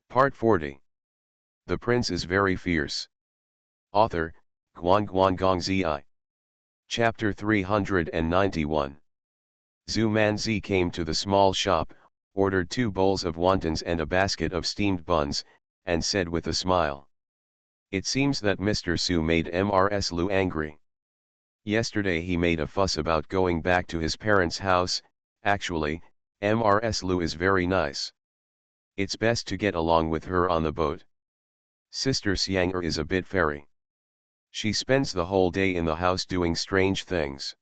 Part 40. The Prince is Very Fierce. Author, Guangguang Zi. Chapter 391. Zhu Manzi came to the small shop, ordered 2 bowls of wontons and a basket of steamed buns, and said with a smile. It seems that Mr. Su made Mrs. Lu angry. Yesterday he made a fuss about going back to his parents' house. Actually, Mrs. Lu is very nice. It's best to get along with her on the boat. Sister Xiang'er is a bit fairy. She spends the whole day in the house doing strange things.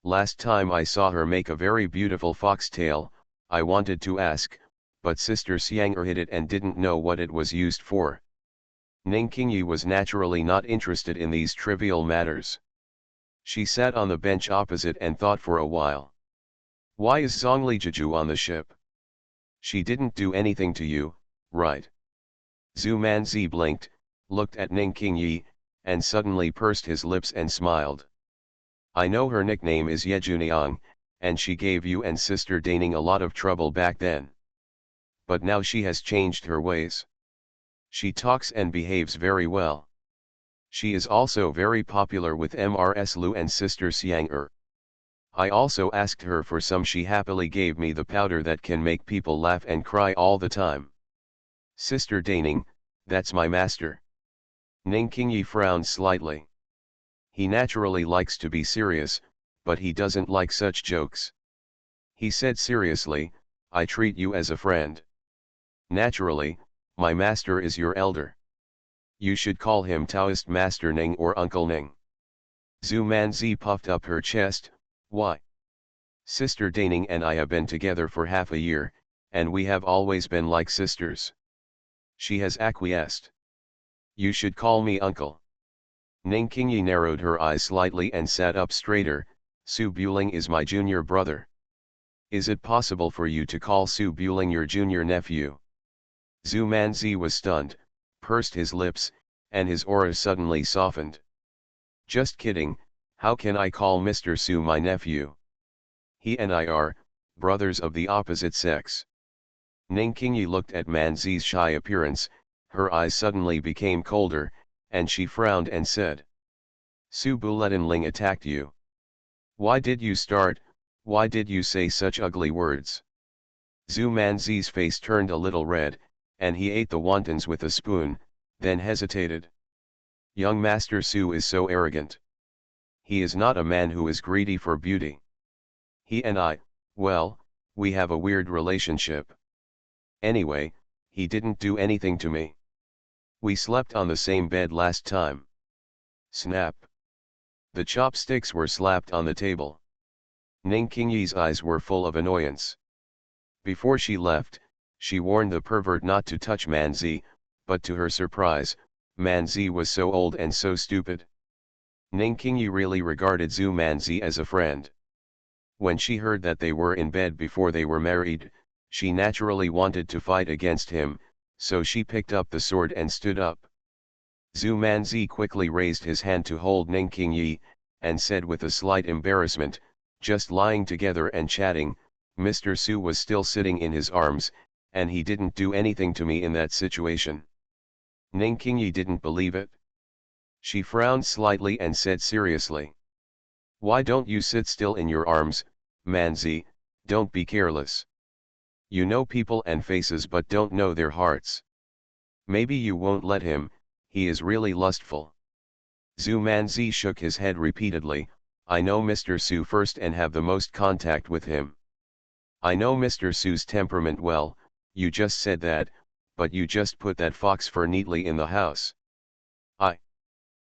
Last time I saw her make a very beautiful foxtail. I wanted to ask, but Sister Xiang'er hid it and didn't know what it was used for. Ning Qingyi was naturally not interested in these trivial matters. She sat on the bench opposite and thought for a while. Why is Zhongli Jiju on the ship? She didn't do anything to you, right? Zhu Manzi blinked, looked at Ning Qingyi, and suddenly pursed his lips and smiled. I know her nickname is Yejuniang, and she gave you and Sister Daning a lot of trouble back then. But now she has changed her ways. She talks and behaves very well. She is also very popular with Mrs. Lu and Sister Xiang'er. I also asked her for some. She happily gave me the powder that can make people laugh and cry all the time. Sister Daning, that's my master. Ning Qingyi frowned slightly. He naturally likes to be serious, but he doesn't like such jokes. He said seriously, I treat you as a friend. Naturally, my master is your elder. You should call him Taoist Master Ning or Uncle Ning. Zhu Manzi puffed up her chest. Why? Sister Daning and I have been together for half a year, and we have always been like sisters. She has acquiesced. You should call me uncle. Ning Qingyi narrowed her eyes slightly and sat up straighter. Su Buling is my junior brother. Is it possible for you to call Su Buling your junior nephew? Zhu Manzi was stunned, pursed his lips, and his aura suddenly softened. Just kidding. How can I call Mr. Su my nephew? He and I are brothers of the opposite sex. Ning Qingyi looked at Manzi's shy appearance. Her eyes suddenly became colder, and she frowned and said. Su Buletin attacked you. Why did you start? Why did you say such ugly words? Zhu Manzi's face turned a little red, and he ate the wontons with a spoon, then hesitated. Young Master Su is so arrogant. He is not a man who is greedy for beauty. He and I, well, we have a weird relationship. Anyway, he didn't do anything to me. We slept on the same bed last time. Snap. The chopsticks were slapped on the table. Ning Qingyi's eyes were full of annoyance. Before she left, she warned the pervert not to touch Manzi, but to her surprise, Manzi was so old and so stupid. Ning Qingyi really regarded Zhu Manzi as a friend. When she heard that they were in bed before they were married, she naturally wanted to fight against him, so she picked up the sword and stood up. Zhu Manzi quickly raised his hand to hold Ning Qingyi, and said with a slight embarrassment, just lying together and chatting, Mr. Su was still sitting in his arms, and he didn't do anything to me in that situation. Ning Qingyi didn't believe it. She frowned slightly and said seriously. Why don't you sit still in your arms, Manzi? Don't be careless. You know people and faces but don't know their hearts. Maybe you won't let him, he is really lustful. Zhu Manzi shook his head repeatedly. I know Mr. Su first and have the most contact with him. I know Mr. Su's temperament well. You just said that, but you just put that fox fur neatly in the house.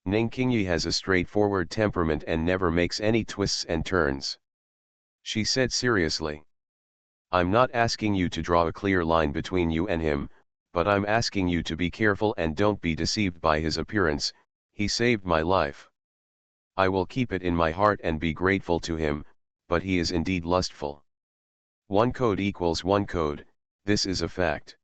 Ning Qingyi has a straightforward temperament and never makes any twists and turns. She said seriously. I'm not asking you to draw a clear line between you and him, but I'm asking you to be careful and don't be deceived by his appearance. He saved my life. I will keep it in my heart and be grateful to him, but he is indeed lustful. 1 code equals 1 code, this is a fact.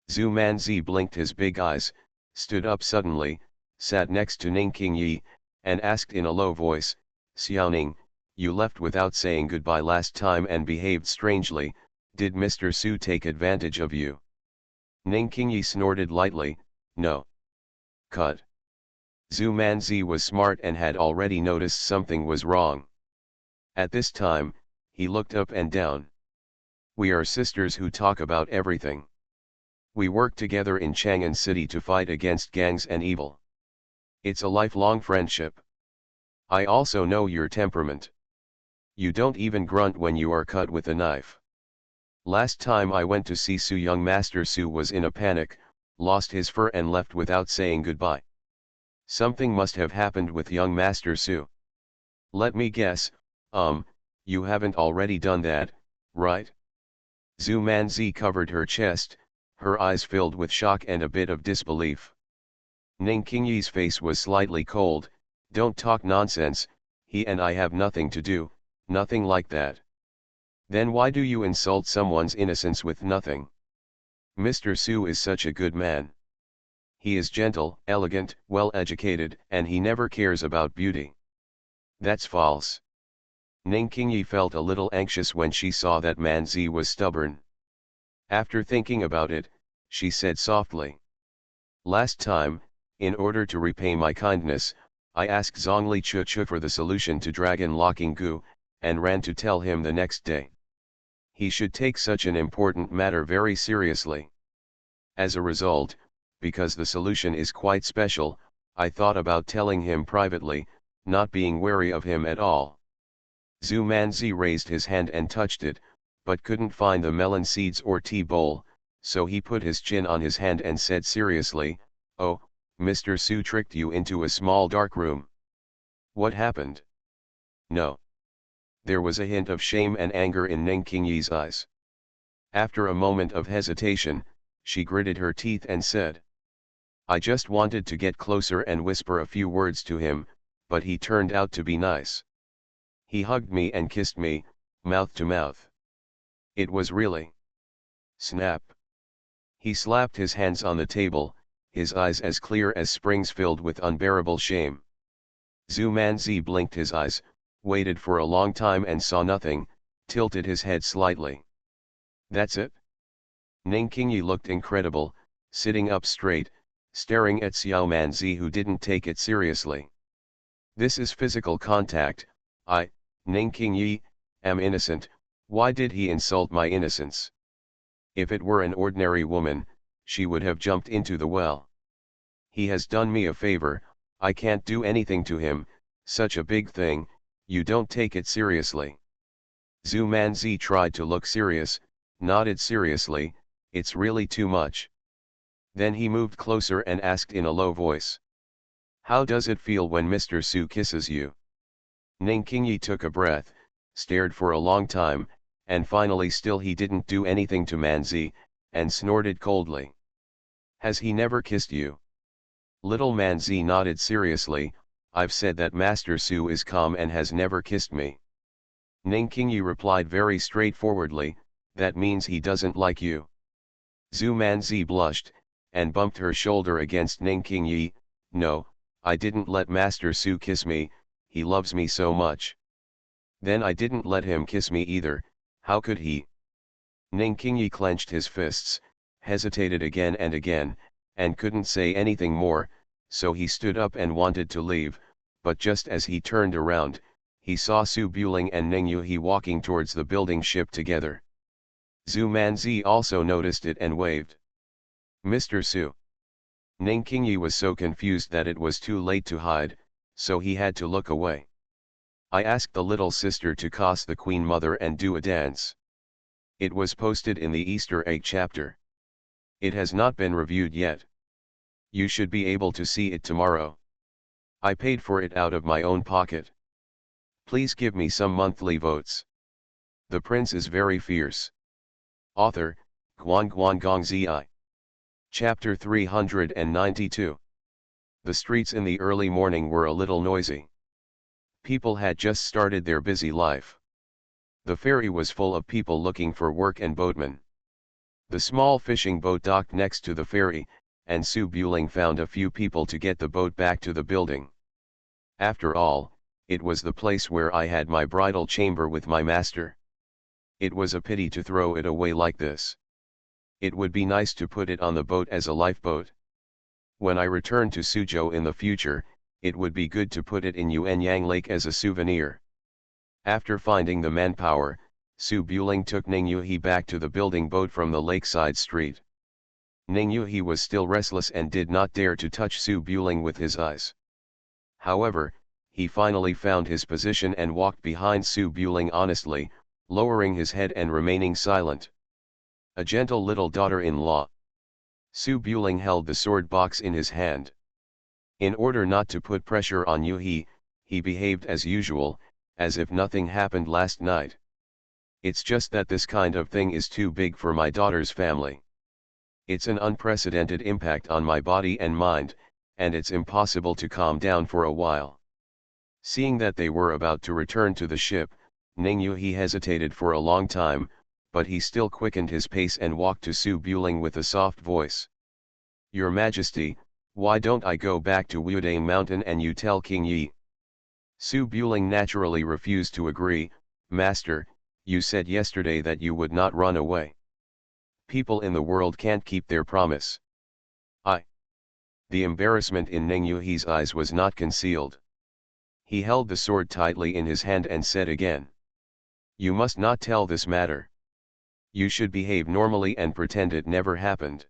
Zhu Manzi blinked his big eyes, stood up suddenly, sat next to Ning Qingyi, and asked in a low voice, Xiaoning, you left without saying goodbye last time and behaved strangely. Did Mr. Su take advantage of you? Ning Qingyi snorted lightly, no. Cut. Zhu Manzi was smart and had already noticed something was wrong. At this time, he looked up and down. We are sisters who talk about everything. We work together in Chang'an City to fight against gangs and evil. It's a lifelong friendship. I also know your temperament. You don't even grunt when you are cut with a knife. Last time I went to see Su, young Master Su was in a panic, lost his fur and left without saying goodbye. Something must have happened with young Master Su. Let me guess, you haven't already done that, right? Zhu Manzi covered her chest, her eyes filled with shock and a bit of disbelief. Ning Qingyi's face was slightly cold. Don't talk nonsense, he and I have nothing to do, nothing like that. Then why do you insult someone's innocence with nothing? Mr. Su is such a good man. He is gentle, elegant, well-educated, and he never cares about beauty. That's false. Ning Qingyi felt a little anxious when she saw that Manzi was stubborn. After thinking about it, she said softly. Last time, in order to repay my kindness, I asked Zhongli Chuchu for the solution to dragon locking Gu, and ran to tell him the next day. He should take such an important matter very seriously. As a result, because the solution is quite special, I thought about telling him privately, not being wary of him at all. Zhu Manzi raised his hand and touched it, but couldn't find the melon seeds or tea bowl, so he put his chin on his hand and said seriously, "Oh, Mr. Su tricked you into a small dark room. What happened?" "No." There was a hint of shame and anger in Ning Qingyi's eyes. After a moment of hesitation, she gritted her teeth and said, "I just wanted to get closer and whisper a few words to him, but he turned out to be nice. He hugged me and kissed me, mouth to mouth. It was really..." Snap. He slapped his hands on the table, his eyes as clear as springs filled with unbearable shame. Zhu Manzi blinked his eyes, waited for a long time and saw nothing, tilted his head slightly. "That's it?" Ning Qingyi looked incredible, sitting up straight, staring at Xiao Manzi, who didn't take it seriously. "This is physical contact. I, Ning Qingyi, am innocent. Why did he insult my innocence? If it were an ordinary woman, she would have jumped into the well. He has done me a favor, I can't do anything to him, such a big thing, you don't take it seriously." Zhu Manzi tried to look serious, nodded seriously, "It's really too much." Then he moved closer and asked in a low voice, "How does it feel when Mr. Su kisses you?" Ning Qingyi took a breath, stared for a long time, and finally still he didn't do anything to Manzi, and snorted coldly. "Has he never kissed you?" Little Manzi nodded seriously, "I've said that Master Su is calm and has never kissed me." Ning Qingyi replied very straightforwardly, "That means he doesn't like you." Zhu Manzi blushed, and bumped her shoulder against Ning Qingyi. "No, I didn't let Master Su kiss me, he loves me so much." "Then I didn't let him kiss me either, how could he?" Ning Qingyi clenched his fists, hesitated again and again, and couldn't say anything more, so he stood up and wanted to leave, but just as he turned around, he saw Su Buling and Ning Yuhi walking towards the building ship together. Zhu Manzi also noticed it and waved. "Mr. Su." Ning Qingyi was so confused that it was too late to hide, so he had to look away. "I asked the little sister to cos the Queen Mother and do a dance. It was posted in the Easter egg chapter. It has not been reviewed yet. You should be able to see it tomorrow. I paid for it out of my own pocket. Please give me some monthly votes. The prince is very fierce." Author, Guan Gong Zi. Chapter 392. The streets in the early morning were a little noisy. People had just started their busy life. The ferry was full of people looking for work and boatmen. The small fishing boat docked next to the ferry, and Su Buling found a few people to get the boat back to the building. "After all, it was the place where I had my bridal chamber with my master. It was a pity to throw it away like this." It would be nice to put it on the boat as a lifeboat. When I return to Suzhou in the future, it would be good to put it in Yuanyang Lake as a souvenir. After finding the manpower, Su Buling took Ning Yuhi back to the building boat from the lakeside street. Ning Yuhi was still restless and did not dare to touch Su Buling with his eyes. However, he finally found his position and walked behind Su Buling honestly, lowering his head and remaining silent. A gentle little daughter-in-law. Su Buling held the sword box in his hand. In order not to put pressure on Yuhi, he behaved as usual, as if nothing happened last night. It's just that this kind of thing is too big for my daughter's family. It's an unprecedented impact on my body and mind, and it's impossible to calm down for a while. Seeing that they were about to return to the ship, Ning Yuhi hesitated for a long time, but he still quickened his pace and walked to Su Buling with a soft voice. Your Majesty, why don't I go back to Wudang Mountain and you tell King Yi? Su Buling naturally refused to agree. Master, you said yesterday that you would not run away. People in the world can't keep their promise. The embarrassment in Ning Yuhi's eyes was not concealed. He held the sword tightly in his hand and said again. You must not tell this matter. You should behave normally and pretend it never happened.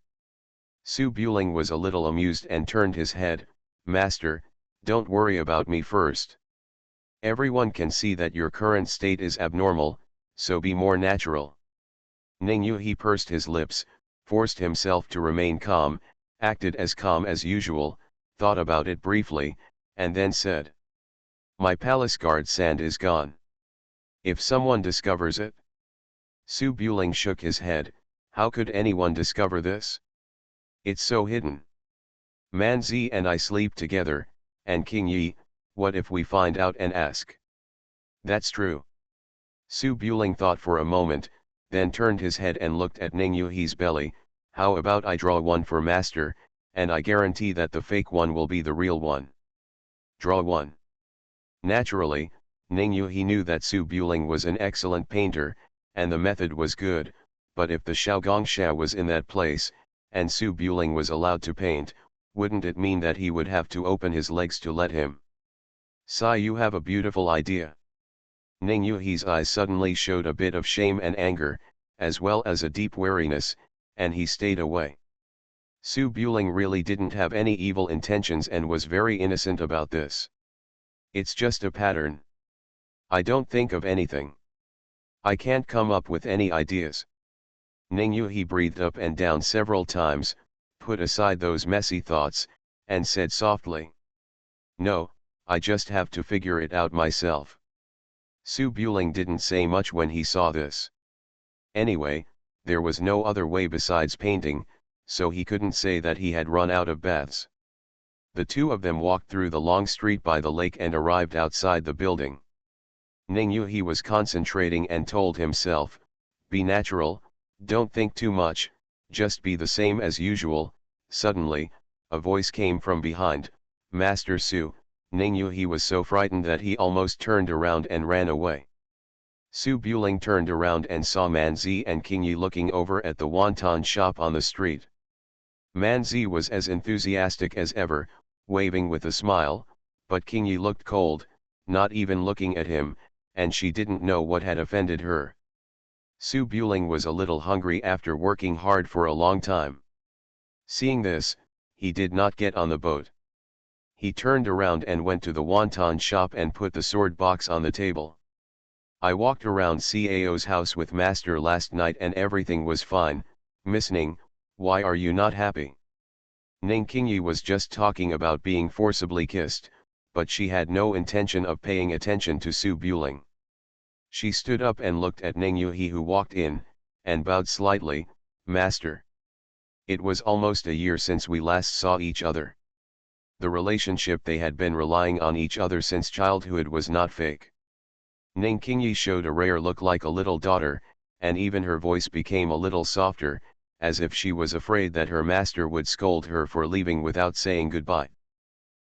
Su Buling was a little amused and turned his head. Master, don't worry about me first. Everyone can see that your current state is abnormal, so be more natural. Ning Yuhi pursed his lips, forced himself to remain calm, acted as calm as usual, thought about it briefly, and then said. My palace guard sand is gone. If someone discovers it? Su Buling shook his head. How could anyone discover this? It's so hidden. Manzi and I sleep together, and King Yi, what if we find out and ask? That's true. Su Buling thought for a moment, then turned his head and looked at Ning Yuhi's belly. How about I draw one for master, and I guarantee that the fake one will be the real one. Draw one. Naturally, Ning Yuhi knew that Su Buling was an excellent painter, and the method was good, but if the Shaogongsha was in that place, and Su Buling was allowed to paint, wouldn't it mean that he would have to open his legs to let him? Sai, you have a beautiful idea. Ning Yuhi's eyes suddenly showed a bit of shame and anger, as well as a deep weariness, and he stayed away. Su Buling really didn't have any evil intentions and was very innocent about this. It's just a pattern. I don't think of anything. I can't come up with any ideas. Ning Yuhi breathed up and down several times, put aside those messy thoughts, and said softly. No, I just have to figure it out myself. Su Buling didn't say much when he saw this. Anyway, there was no other way besides painting, so he couldn't say that he had run out of baths. The two of them walked through the long street by the lake and arrived outside the building. Ning Yuhi was concentrating and told himself, be natural, don't think too much, just be the same as usual. Suddenly, a voice came from behind. Master Su. Ning Yuhi was so frightened that he almost turned around and ran away. Su Buling turned around and saw Manzi and King Yi looking over at the wonton shop on the street. Manzi was as enthusiastic as ever, waving with a smile, but King Yi looked cold, not even looking at him, and she didn't know what had offended her. Su Buling was a little hungry after working hard for a long time. Seeing this, he did not get on the boat. He turned around and went to the wonton shop and put the sword box on the table. I walked around Cao's house with master last night and everything was fine. Miss Ning, why are you not happy? Ning Qingyi was just talking about being forcibly kissed, but she had no intention of paying attention to Su Buling. She stood up and looked at Ning Yuhi who walked in, and bowed slightly. Master. It was almost a year since we last saw each other. The relationship they had been relying on each other since childhood was not fake. Ning Qingyi showed a rare look like a little daughter, and even her voice became a little softer, as if she was afraid that her master would scold her for leaving without saying goodbye.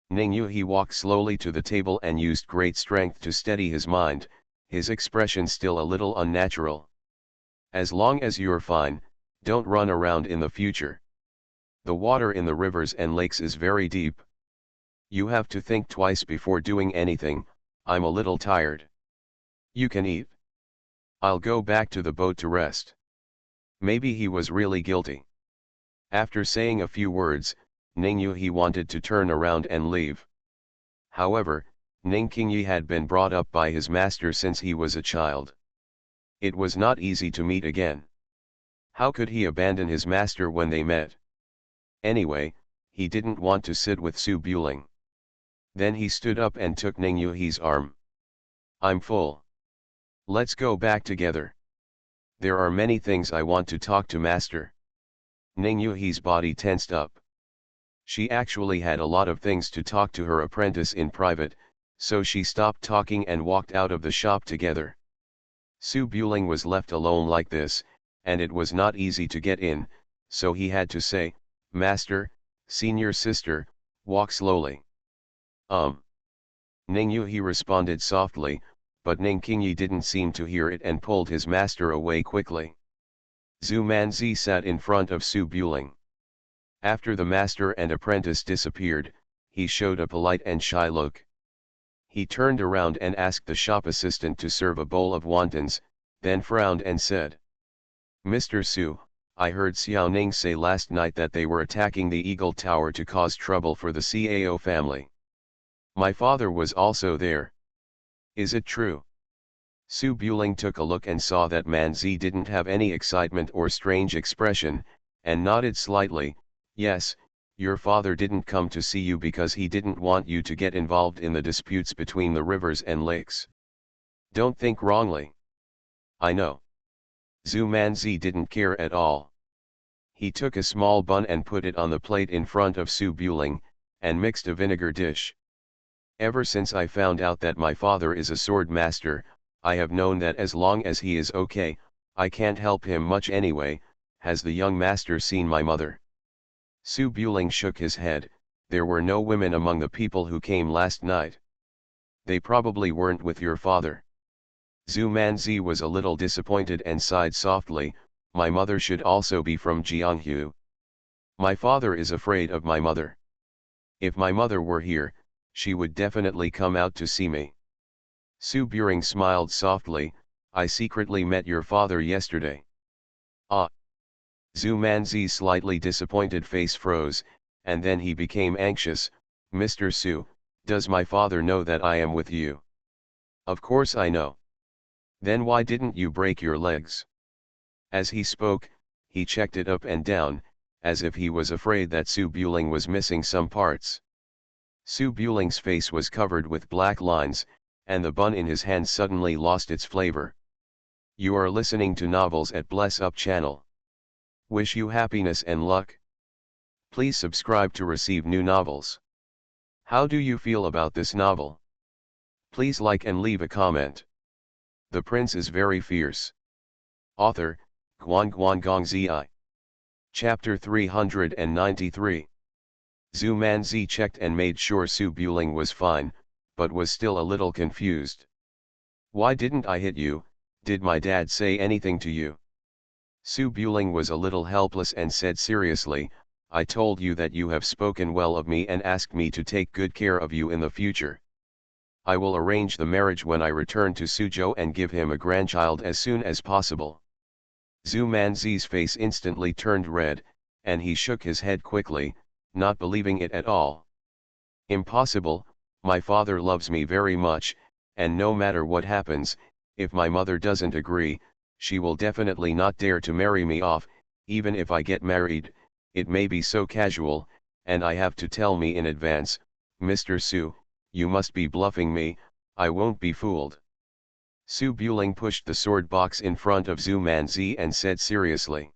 Ning Yuhi walked slowly to the table and used great strength to steady his mind, his expression still a little unnatural. As long as you're fine, Don't run around in the future. The water in the rivers and lakes is very deep. You have to think twice before doing anything. I'm a little tired. You can eat. I'll go back to the boat to rest. Maybe he was really guilty. After saying a few words, Ning knew he wanted to turn around and leave. However, Ning Qingyi had been brought up by his master since he was a child. It was not easy to meet again. How could he abandon his master when they met? Anyway, he didn't want to sit with Su Buling. Then he stood up and took Ning Yuhi's arm. I'm full. Let's go back together. There are many things I want to talk to master. Ning Yuhi's body tensed up. She actually had a lot of things to talk to her apprentice in private, so she stopped talking and walked out of the shop together. Su Buling was left alone like this, and it was not easy to get in, so he had to say, Master, senior sister, walk slowly. Ning Yuhi responded softly, but Ning Qingyi didn't seem to hear it and pulled his master away quickly. Zhu Manzi sat in front of Su Buling. After the master and apprentice disappeared, he showed a polite and shy look. He turned around and asked the shop assistant to serve a bowl of wontons, then frowned and said, Mr. Su, I heard Xiao Ning say last night that they were attacking the Eagle Tower to cause trouble for the Cao family. My father was also there. Is it true? Su Buling took a look and saw that Manzi didn't have any excitement or strange expression, and nodded slightly. Yes, your father didn't come to see you because he didn't want you to get involved in the disputes between the rivers and lakes. Don't think wrongly. I know. Zhu Manzi didn't care at all. He took a small bun and put it on the plate in front of Su Buling, and mixed a vinegar dish. Ever since I found out that my father is a sword master, I have known that as long as he is okay, I can't help him much anyway. Has the young master seen my mother? Su Buling shook his head. There were no women among the people who came last night. They probably weren't with your father. Zhu Manzi was a little disappointed and sighed softly. My mother should also be from Jianghu. My father is afraid of my mother. If my mother were here, she would definitely come out to see me. Su Buring smiled softly. I secretly met your father yesterday. Ah. Zhu Manzi's slightly disappointed face froze, and then he became anxious. Mr. Su, does my father know that I am with you? Of course I know. Then why didn't you break your legs? As he spoke, he checked it up and down, as if he was afraid that Su Buling was missing some parts. Su Buling's face was covered with black lines, and the bun in his hand suddenly lost its flavor. You are listening to Novels at Bless Up channel. Wish you happiness and luck. Please subscribe to receive new novels. How do you feel about this novel? Please like and leave a comment. The prince is very fierce. Author, Guan Guan Gongzi. Chapter 393. Zhu Manzi checked and made sure Su Buling was fine, but was still a little confused. Why didn't I hit you? Did my dad say anything to you? Su Buling was a little helpless and said seriously, I told you that you have spoken well of me and asked me to take good care of you in the future. I will arrange the marriage when I return to Suzhou and give him a grandchild as soon as possible. Zhu Manzi's face instantly turned red, and he shook his head quickly, not believing it at all. Impossible, my father loves me very much, and no matter what happens, if my mother doesn't agree, she will definitely not dare to marry me off. Even if I get married, it may be so casual, and I have to tell me in advance. Mr. Su, you must be bluffing me. I won't be fooled. Su Buling pushed the sword box in front of Zhu Manzi and said seriously.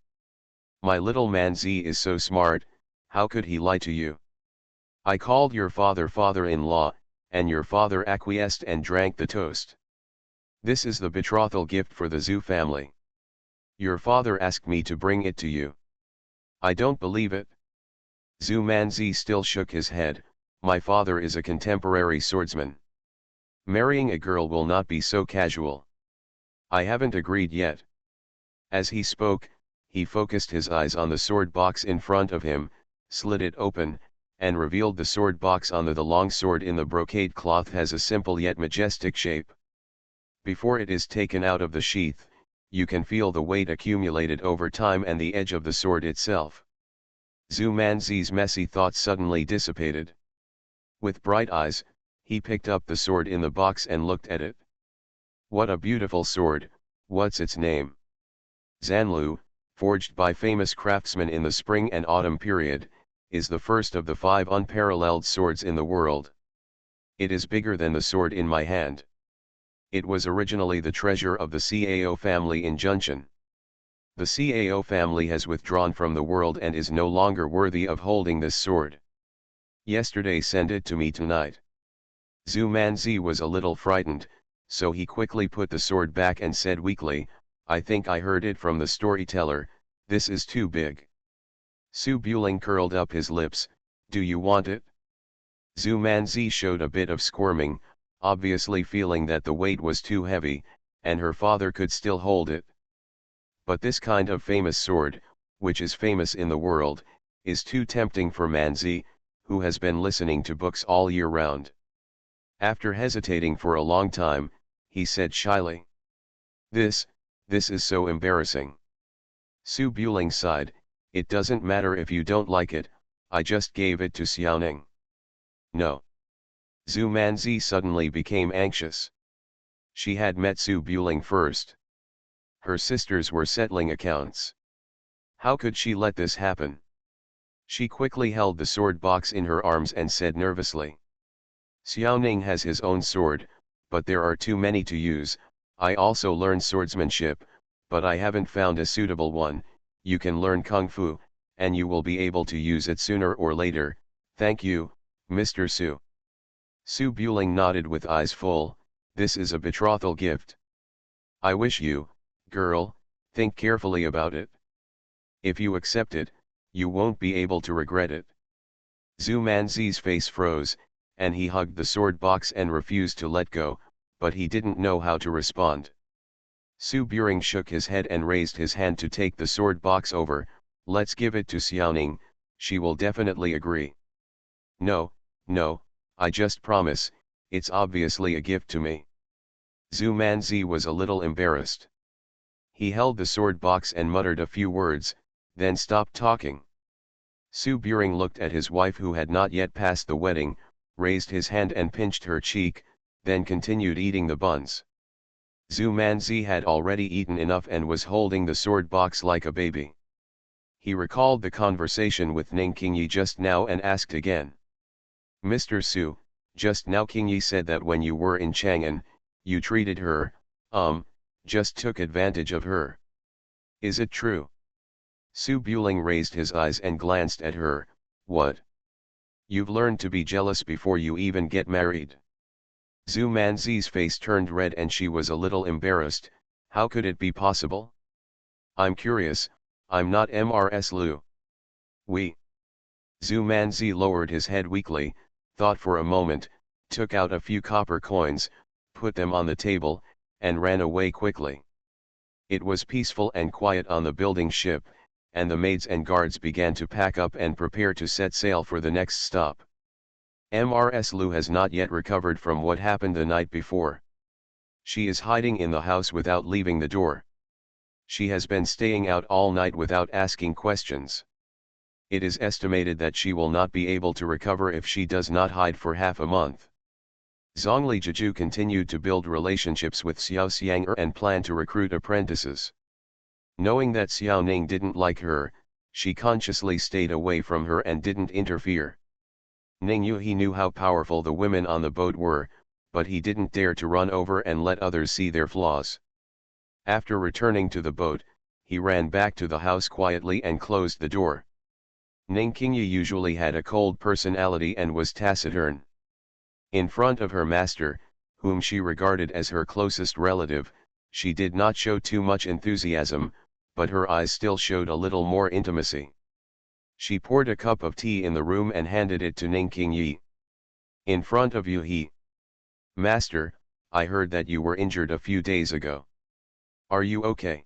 My little Manzi is so smart, how could he lie to you? I called your father father-in-law, and your father acquiesced and drank the toast. This is the betrothal gift for the Zhu family. Your father asked me to bring it to you. I don't believe it. Zhu Manzi still shook his head. My father is a contemporary swordsman. Marrying a girl will not be so casual. I haven't agreed yet. As he spoke, he focused his eyes on the sword box in front of him, slid it open, and revealed the sword box on the long sword in the brocade cloth has a simple yet majestic shape. Before it is taken out of the sheath, you can feel the weight accumulated over time and the edge of the sword itself. Zhu Manzi's messy thoughts suddenly dissipated. With bright eyes, he picked up the sword in the box and looked at it. What a beautiful sword, what's its name? Zanlu, forged by famous craftsmen in the spring and autumn period, is the first of the 5 unparalleled swords in the world. It is bigger than the sword in my hand. It was originally the treasure of the Cao family in Junction. The Cao family has withdrawn from the world and is no longer worthy of holding this sword. Yesterday send it to me tonight. Zhu Manzi was a little frightened, so he quickly put the sword back and said weakly, I think I heard it from the storyteller, this is too big. Su Buling curled up his lips, do you want it? Zhu Manzi showed a bit of squirming, obviously feeling that the weight was too heavy, and her father could still hold it. But this kind of famous sword, which is famous in the world, is too tempting for Manzi, who has been listening to books all year round. After hesitating for a long time, he said shyly. This is so embarrassing. Su Buling sighed, it doesn't matter if you don't like it, I just gave it to Xiaoning. No. Zhu Manzi suddenly became anxious. She had met Su Buling first. Her sisters were settling accounts. How could she let this happen? She quickly held the sword box in her arms and said nervously. Xiaoning has his own sword, but there are too many to use. I also learn swordsmanship, but I haven't found a suitable one. You can learn Kung Fu, and you will be able to use it sooner or later. Thank you, Mr. Su. Su Buling nodded with eyes full, this is a betrothal gift. I wish you, girl, think carefully about it. If you accept it, you won't be able to regret it. Zhu Manzi's face froze, and he hugged the sword box and refused to let go, but he didn't know how to respond. Su Buring shook his head and raised his hand to take the sword box over, let's give it to Xiaoning, she will definitely agree. No, I just promise, it's obviously a gift to me. Zhu Manzi was a little embarrassed. He held the sword box and muttered a few words, then stopped talking. Su Buring looked at his wife who had not yet passed the wedding, raised his hand and pinched her cheek, then continued eating the buns. Zhu Manzi had already eaten enough and was holding the sword box like a baby. He recalled the conversation with Ning Qingyi just now and asked again. Mr. Su, just now Qingyi said that when you were in Chang'an, you treated her, just took advantage of her. Is it true? Su Buling raised his eyes and glanced at her, what? You've learned to be jealous before you even get married. Zhu Manzi's face turned red and she was a little embarrassed, how could it be possible? I'm curious, I'm not Mrs. Lu. We. Zhu Manzi lowered his head weakly, thought for a moment, took out a few copper coins, put them on the table, and ran away quickly. It was peaceful and quiet on the building ship, and the maids and guards began to pack up and prepare to set sail for the next stop. Mrs. Lu has not yet recovered from what happened the night before. She is hiding in the house without leaving the door. She has been staying out all night without asking questions. It is estimated that she will not be able to recover if she does not hide for half a month. Zhongli Jiju continued to build relationships with Xiao Xiang'er and planned to recruit apprentices. Knowing that Xiao Ning didn't like her, she consciously stayed away from her and didn't interfere. Ning Yu knew how powerful the women on the boat were, but he didn't dare to run over and let others see their flaws. After returning to the boat, he ran back to the house quietly and closed the door. Ning Qingyi usually had a cold personality and was taciturn. In front of her master, whom she regarded as her closest relative, she did not show too much enthusiasm, but her eyes still showed a little more intimacy. She poured a cup of tea in the room and handed it to Ning Qingyi. In front of you he. Master, I heard that you were injured a few days ago. Are you okay?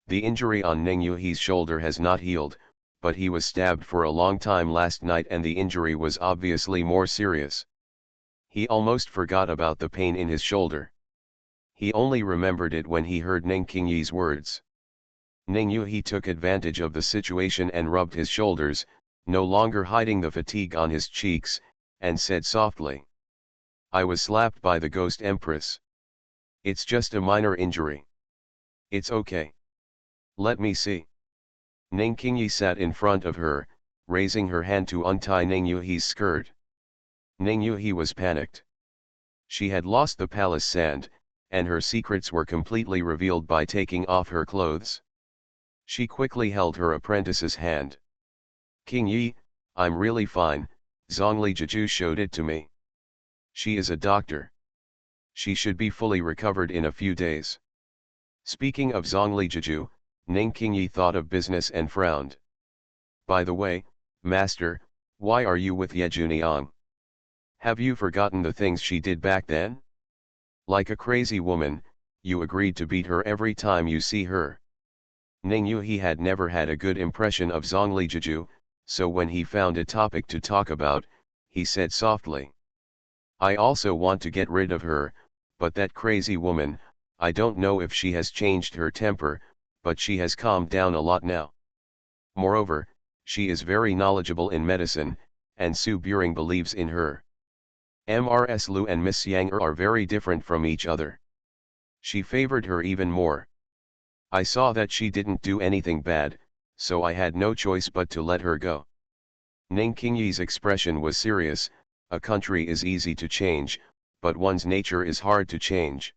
The injury on Ning Yuhi's shoulder has not healed, but he was stabbed for a long time last night and the injury was obviously more serious. He almost forgot about the pain in his shoulder. He only remembered it when he heard Ning Qingyi's words. Ning Yuhi took advantage of the situation and rubbed his shoulders, no longer hiding the fatigue on his cheeks, and said softly, "I was slapped by the ghost empress. It's just a minor injury. It's okay. Let me see." Ning Qingyi sat in front of her, raising her hand to untie Ning Yuhi's skirt. Ning Yuhi was panicked. She had lost the palace sand, and her secrets were completely revealed by taking off her clothes. She quickly held her apprentice's hand. "Qingyi, I'm really fine, Zhongli Jiju showed it to me. She is a doctor. She should be fully recovered in a few days." Speaking of Zhongli Jiju, Ning Qingyi thought of business and frowned. "By the way, master, why are you with Ye Juniang? Have you forgotten the things she did back then? Like a crazy woman, you agreed to beat her every time you see her." Ning Yuhi had never had a good impression of Zhongli Jiju, so when he found a topic to talk about, he said softly, "I also want to get rid of her, but that crazy woman, I don't know if she has changed her temper, but she has calmed down a lot now. Moreover, she is very knowledgeable in medicine, and Su Buring believes in her. Mrs. Lu and Miss Yang are very different from each other. She favored her even more. I saw that she didn't do anything bad, so I had no choice but to let her go." Ning Qingyi's expression was serious. A country is easy to change, but one's nature is hard to change.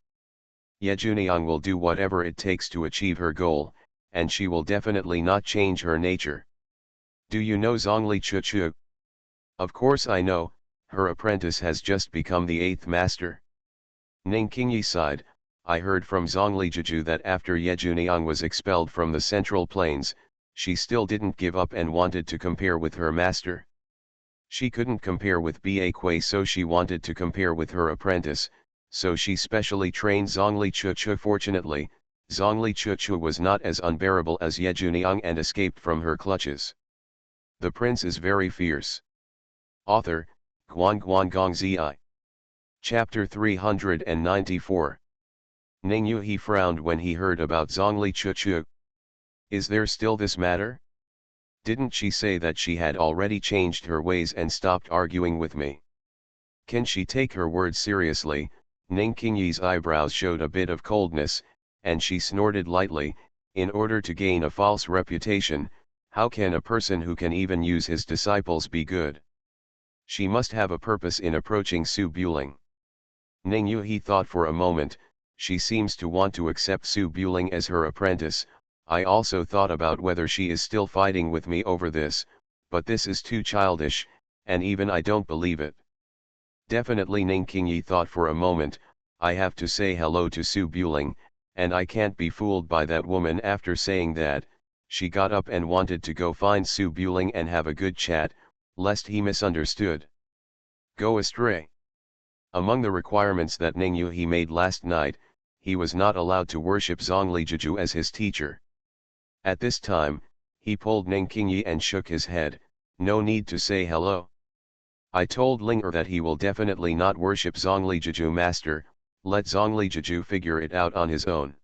Ye Juniang will do whatever it takes to achieve her goal, and she will definitely not change her nature. "Do you know Zhongli Chuchu?" "Of course I know, her apprentice has just become the 8th master." Ning Qingyi sighed. "I heard from Zhongli Jiju that after Ye Juniang was expelled from the Central Plains, she still didn't give up and wanted to compare with her master. She couldn't compare with Ba Kui, so she wanted to compare with her apprentice, so she specially trained Zhongli Chuchu. Fortunately, Zhongli Chuchu was not as unbearable as Ye Juniang and escaped from her clutches. The prince is very fierce." Author, Guan Guan Gong Zi. Chapter 394. Ning Yuhi frowned when he heard about Zhongli Chuchu. "Is there still this matter? Didn't she say that she had already changed her ways and stopped arguing with me? Can she take her words seriously?" Ning Qingyi's eyebrows showed a bit of coldness, and she snorted lightly. "In order to gain a false reputation, how can a person who can even use his disciples be good? She must have a purpose in approaching Su Buling." Ning Yuhi thought for a moment. She seems to want to accept Su Buling as her apprentice. I also thought about whether she is still fighting with me over this, but this is too childish, and even I don't believe it. Definitely. Ning Qingyi thought for a moment. I have to say hello to Su Buling, and I can't be fooled by that woman. After saying that, she got up and wanted to go find Su Buling and have a good chat, lest he misunderstood. Go astray. Among the requirements that Ning Yuhi made last night, he was not allowed to worship Zhongli Jiju as his teacher. At this time, he pulled Ning Qingyi and shook his head. "No need to say hello. I told Linger that he will definitely not worship Zhongli Jiju, master. Let Zhongli Jiju figure it out on his own."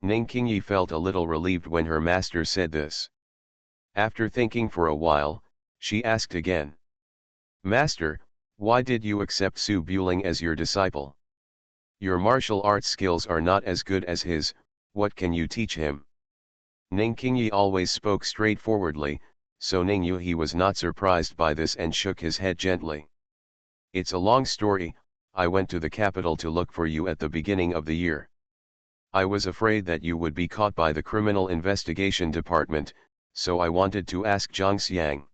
Ning Qingyi felt a little relieved when her master said this. After thinking for a while, she asked again, "Master, why did you accept Su Buling as your disciple? Your martial arts skills are not as good as his, what can you teach him?" Ning Qingyi always spoke straightforwardly, so Ning Yuhi was not surprised by this and shook his head gently. "It's a long story. I went to the capital to look for you at the beginning of the year. I was afraid that you would be caught by the Criminal Investigation Department, so I wanted to ask Zhang Xiang.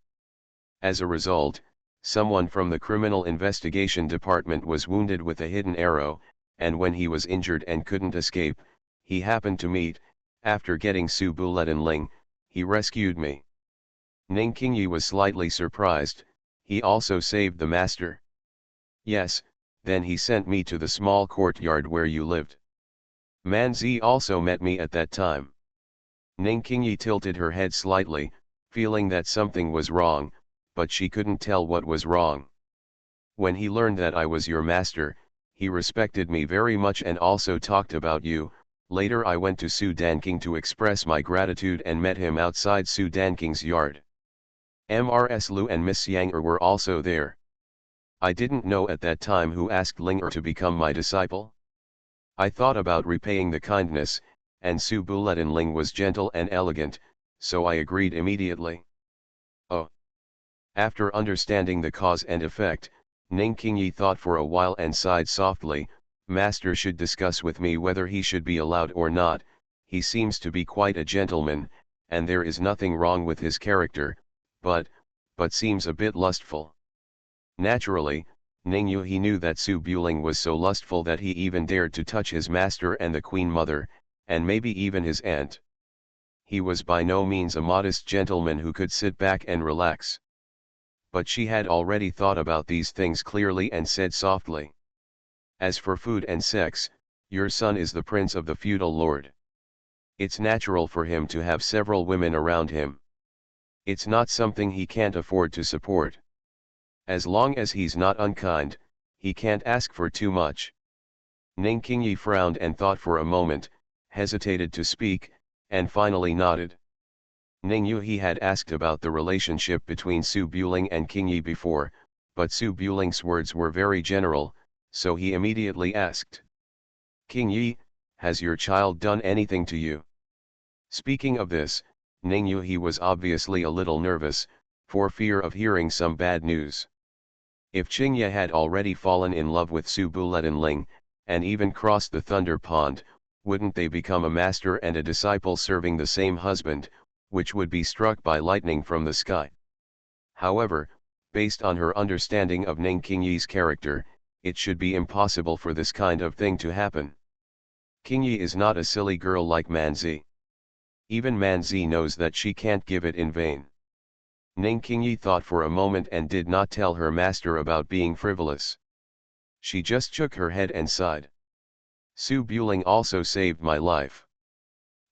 As a result, someone from the Criminal Investigation Department was wounded with a hidden arrow, and when he was injured and couldn't escape, he happened to meet. After getting Su Buletin Ling, he rescued me." Ning Qingyi was slightly surprised. "He also saved the master?" "Yes, then he sent me to the small courtyard where you lived. Man Zi also met me at that time. Ning Qingyi tilted her head slightly, feeling that something was wrong, but she couldn't tell what was wrong. When he learned that I was your master, he respected me very much and also talked about you. Later I went to Su Danking to express my gratitude and met him outside Su Danking's yard. Mrs. Lu and Miss Yang were also there. I didn't know at that time who asked Ling to become my disciple. I thought about repaying the kindness, and Su Bulletin Ling was gentle and elegant, so I agreed immediately. Oh. After understanding the cause and effect, Ning Qingyi thought for a while and sighed softly. Master should discuss with me whether he should be allowed or not. He seems to be quite a gentleman, and there is nothing wrong with his character, but seems a bit lustful. Naturally, Ning Yu knew that Su Buling was so lustful that he even dared to touch his master and the queen mother, and maybe even his aunt. He was by no means a modest gentleman who could sit back and relax. But she had already thought about these things clearly and said softly. As for food and sex, your son is the prince of the feudal lord. It's natural for him to have several women around him. It's not something he can't afford to support. As long as he's not unkind, he can't ask for too much. Ning Qingyi frowned and thought for a moment, hesitated to speak, and finally nodded. Ning Yu had asked about the relationship between Su Buling and Qingyi before, but Su Buling's words were very general, so he immediately asked. Qingyi, has your child done anything to you? Speaking of this, Ning Yu was obviously a little nervous, for fear of hearing some bad news. If Qingyi had already fallen in love with Su Bulletin Ling, and even crossed the Thunder Pond, wouldn't they become a master and a disciple serving the same husband, which would be struck by lightning from the sky? However, based on her understanding of Ning Qingyi's character, it should be impossible for this kind of thing to happen. Qingyi is not a silly girl like Manzi. Even Manzi knows that she can't give it in vain. Ning Qingyi thought for a moment and did not tell her master about being frivolous. She just shook her head and sighed. Su Buling also saved my life.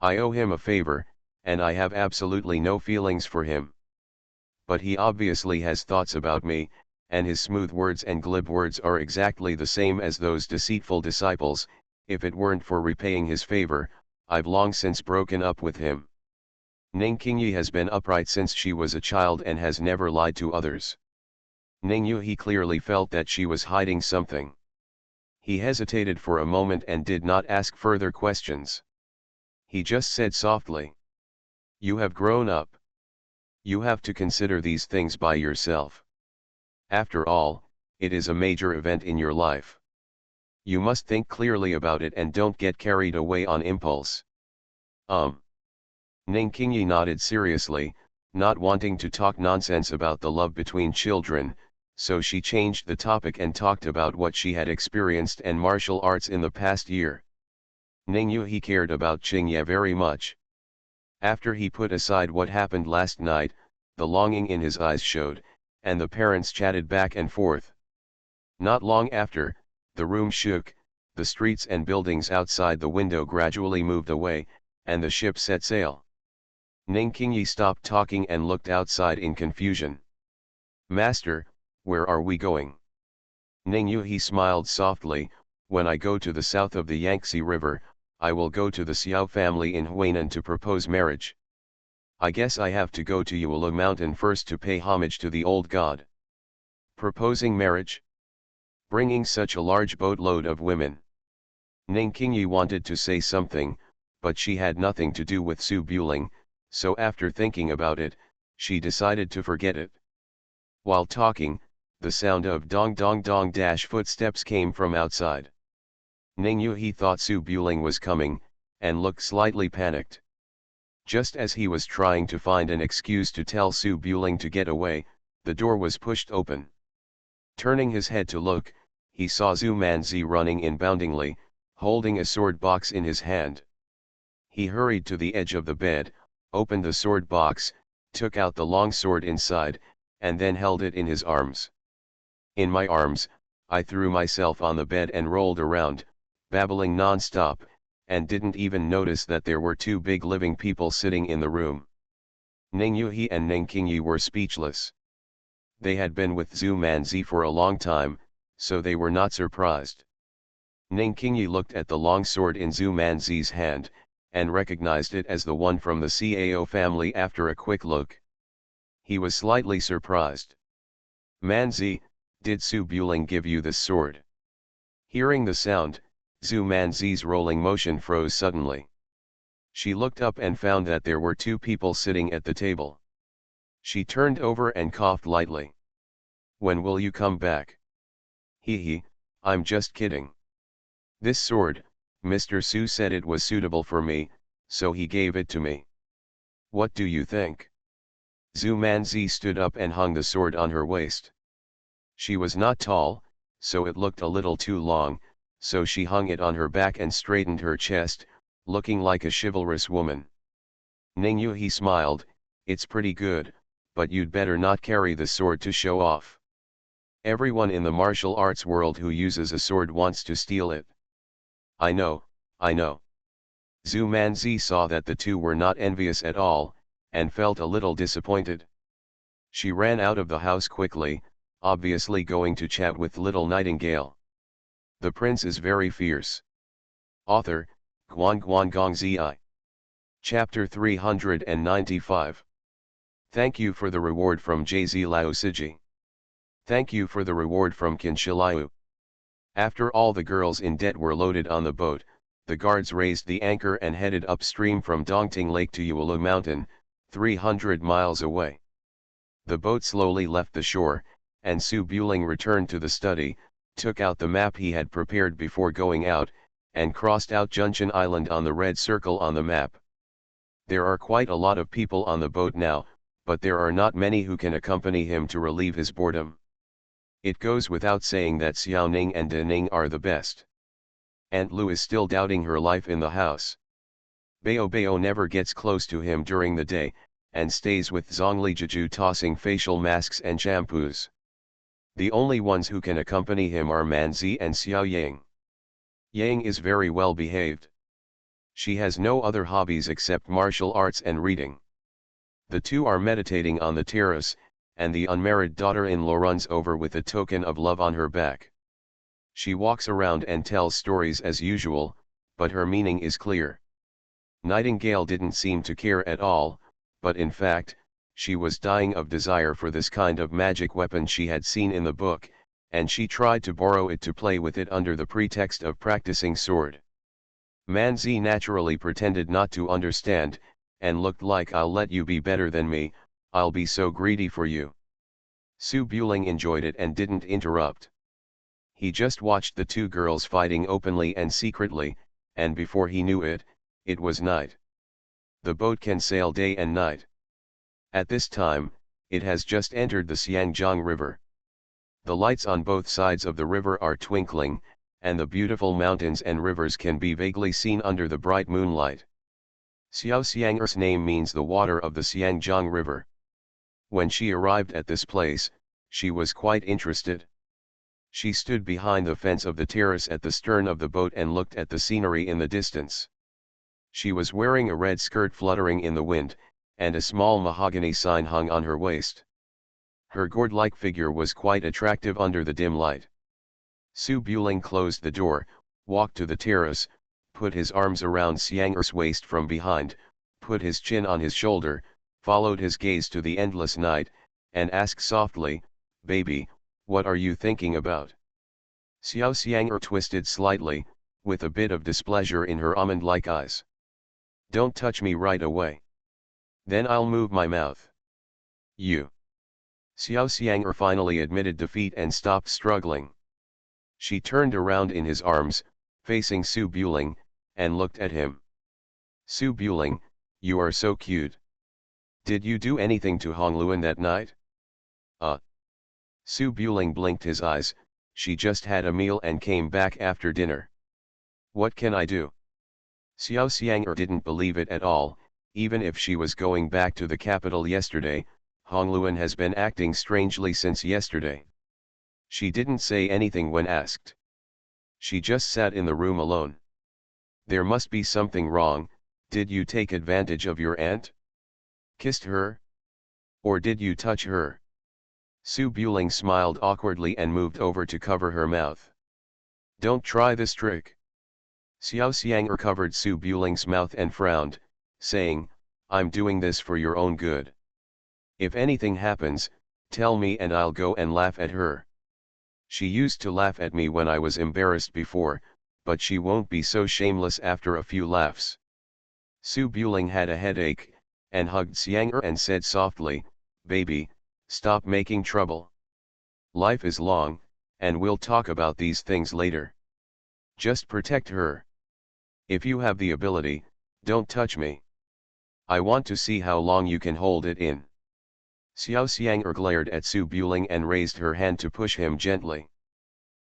I owe him a favor, and I have absolutely no feelings for him. But he obviously has thoughts about me, and his smooth words and glib words are exactly the same as those deceitful disciples. If it weren't for repaying his favor, I've long since broken up with him. Ning Qingyi has been upright since she was a child and has never lied to others. Ning Yu clearly felt that she was hiding something. He hesitated for a moment and did not ask further questions. He just said softly. You have grown up. You have to consider these things by yourself. After all, it is a major event in your life. You must think clearly about it and don't get carried away on impulse. Ning Qingyi nodded seriously, not wanting to talk nonsense about the love between children, so she changed the topic and talked about what she had experienced and martial arts in the past year. Ning Yu cared about Qingyi very much. After he put aside what happened last night, the longing in his eyes showed, and the parents chatted back and forth. Not long after, the room shook, the streets and buildings outside the window gradually moved away, and the ship set sail. Ning Qingyi stopped talking and looked outside in confusion. Master, where are we going? Ning Yu smiled softly. When I go to the south of the Yangtze River, I will go to the Xiao family in Huainan to propose marriage. I guess I have to go to Yuelu Mountain first to pay homage to the old god. Proposing marriage? Bringing such a large boatload of women? Ning Qingyi wanted to say something, but she had nothing to do with Su Buling, so after thinking about it, she decided to forget it. While talking, the sound of dong dong dong dash footsteps came from outside. Ning Yu thought Su Buling was coming, and looked slightly panicked. Just as he was trying to find an excuse to tell Su Buling to get away, the door was pushed open. Turning his head to look, he saw Zhu Manzi running in boundingly, holding a sword box in his hand. He hurried to the edge of the bed, opened the sword box, took out the long sword inside, and then held it in his arms. In my arms, I threw myself on the bed and rolled around, babbling non-stop, and didn't even notice that there were two big living people sitting in the room. Ning Yuhi and Ning Qingyi were speechless. They had been with Zhu Manzi for a long time, so they were not surprised. Ning Qingyi looked at the long sword in Zhu Manzi's hand, and recognized it as the one from the Cao family after a quick look. He was slightly surprised. "Manzi, did Su Buling give you this sword?" Hearing the sound, Zhu Manzi's rolling motion froze suddenly. She looked up and found that there were two people sitting at the table. She turned over and coughed lightly. "When will you come back?" "Hee, I'm just kidding. This sword, Mr. Su said it was suitable for me, so he gave it to me. What do you think?" Zhu Manzi stood up and hung the sword on her waist. She was not tall, so it looked a little too long, so she hung it on her back and straightened her chest, looking like a chivalrous woman. Ning Yuhi smiled, "It's pretty good, but you'd better not carry the sword to show off. Everyone in the martial arts world who uses a sword wants to steal it." I know. Zhu Manzi saw that the two were not envious at all, and felt a little disappointed. She ran out of the house quickly, obviously going to chat with little Nightingale. The prince is very fierce. Author, Guan Gong Zi. Chapter 395. Thank you for the reward from JZ Lao Siji. Thank you for the reward from Qin Shilau. After all the girls in debt were loaded on the boat, the guards raised the anchor and headed upstream from Dongting Lake to Yuelu Mountain, 300 miles away. The boat slowly left the shore, and Su Buling returned to the study, took out the map he had prepared before going out, and crossed out Junshan Island on the red circle on the map. There are quite a lot of people on the boat now, but there are not many who can accompany him to relieve his boredom. It goes without saying that Xiao Ning and De Ning are the best. Aunt Lu is still doubting her life in the house. Bao never gets close to him during the day, and stays with Zhongli Jiju tossing facial masks and shampoos. The only ones who can accompany him are Manzi and Xiao Yang. Yang is very well behaved. She has no other hobbies except martial arts and reading. The two are meditating on the terrace, and the unmarried daughter-in-law runs over with a token of love on her back. She walks around and tells stories as usual, but her meaning is clear. Nightingale didn't seem to care at all, but in fact, she was dying of desire for this kind of magic weapon she had seen in the book, and she tried to borrow it to play with it under the pretext of practicing sword. Manzi naturally pretended not to understand, and looked like, "I'll let you be better than me, I'll be so greedy for you." Su Buling enjoyed it and didn't interrupt. He just watched the two girls fighting openly and secretly, and before he knew it, it was night. The boat can sail day and night. At this time, it has just entered the Xiangjiang River. The lights on both sides of the river are twinkling, and the beautiful mountains and rivers can be vaguely seen under the bright moonlight. Xiaoxiang's name means the water of the Xiangjiang River. When she arrived at this place, she was quite interested. She stood behind the fence of the terrace at the stern of the boat and looked at the scenery in the distance. She was wearing a red skirt fluttering in the wind, and a small mahogany sign hung on her waist. Her gourd-like figure was quite attractive under the dim light. Su Buling closed the door, walked to the terrace, put his arms around Xiang's waist from behind, put his chin on his shoulder, followed his gaze to the endless night, and asked softly, "Baby, what are you thinking about?" Xiang twisted slightly, with a bit of displeasure in her almond-like eyes. "Don't touch me right away. Then I'll move my mouth." "You." Xiang finally admitted defeat and stopped struggling. She turned around in his arms, facing Su Buling, and looked at him. "Su Buling, you are so cute. Did you do anything to Hongluan that night?" Su Buling blinked his eyes. "She just had a meal and came back after dinner. What can I do?" Xiang didn't believe it at all. Even if she was going back to the capital yesterday, Hongluan has been acting strangely since yesterday. She didn't say anything when asked. She just sat in the room alone. There must be something wrong. Did you take advantage of your aunt? Kissed her? Or did you touch her? Su Buling smiled awkwardly and moved over to cover her mouth. Don't try this trick. Xiao Xiang covered Su Buling's mouth and frowned, saying, I'm doing this for your own good. If anything happens, tell me and I'll go and laugh at her. She used to laugh at me when I was embarrassed before, but she won't be so shameless after a few laughs. Su Buling had a headache, and hugged Xiang and said softly, Baby, stop making trouble. Life is long, and we'll talk about these things later. Just protect her. If you have the ability, don't touch me. I want to see how long you can hold it in. Xiao Xiang glared at Su Buling and raised her hand to push him gently.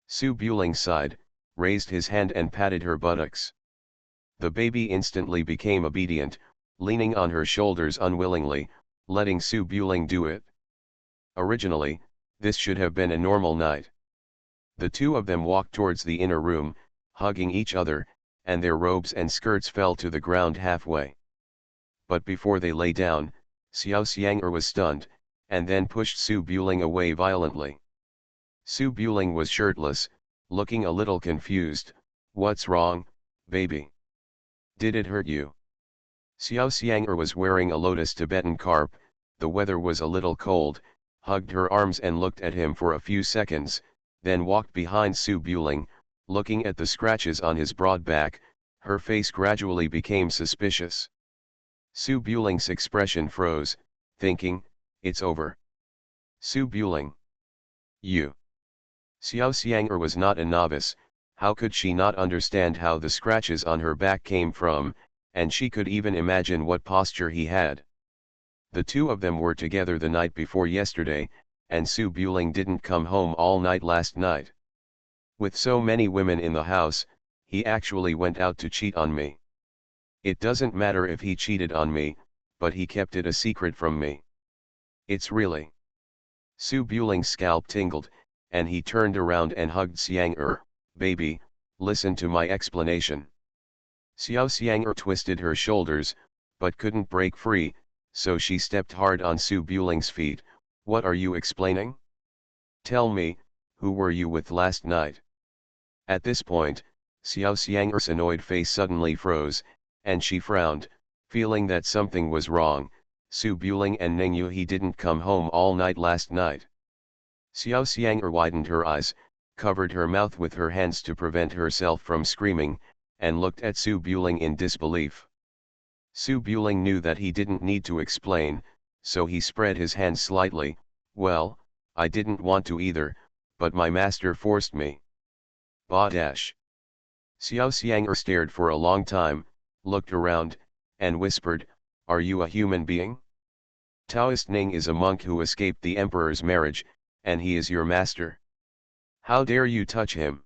Su Buling sighed, raised his hand and patted her buttocks. The baby instantly became obedient, leaning on her shoulders unwillingly, letting Su Buling do it. Originally, this should have been a normal night. The two of them walked towards the inner room, hugging each other, and their robes and skirts fell to the ground halfway. But before they lay down, Xiao Xiang was stunned, and then pushed Su Buling away violently. Su Buling was shirtless, looking a little confused. What's wrong, baby? Did it hurt you? Xiao Xiang was wearing a lotus Tibetan carp, the weather was a little cold, hugged her arms and looked at him for a few seconds, then walked behind Su Buling, looking at the scratches on his broad back. Her face gradually became suspicious. Su Buling's expression froze, thinking, it's over. Su Buling. You. Xiao Xiang was not a novice. How could she not understand how the scratches on her back came from, and she could even imagine what posture he had. The two of them were together the night before yesterday, and Su Buling didn't come home all night last night. With so many women in the house, he actually went out to cheat on me. It doesn't matter if he cheated on me, but he kept it a secret from me. It's really. Su Buling's scalp tingled, and he turned around and hugged Xiang Baby, listen to my explanation. Xiao Xiang twisted her shoulders, but couldn't break free, so she stepped hard on Su Buling's feet. What are you explaining? Tell me, who were you with last night? At this point, Xiao Xiang's annoyed face suddenly froze, and she frowned, feeling that something was wrong. Su Buling and Ningyu he didn't come home all night last night. Xiao Xiang widened her eyes, covered her mouth with her hands to prevent herself from screaming, and looked at Su Buling in disbelief. Su Buling knew that he didn't need to explain, so he spread his hands slightly. Well, I didn't want to either, but my master forced me. Bah dash. Xiao Xiang stared for a long time, looked around, and whispered, are you a human being? Taoist Ning is a monk who escaped the emperor's marriage, and he is your master. How dare you touch him?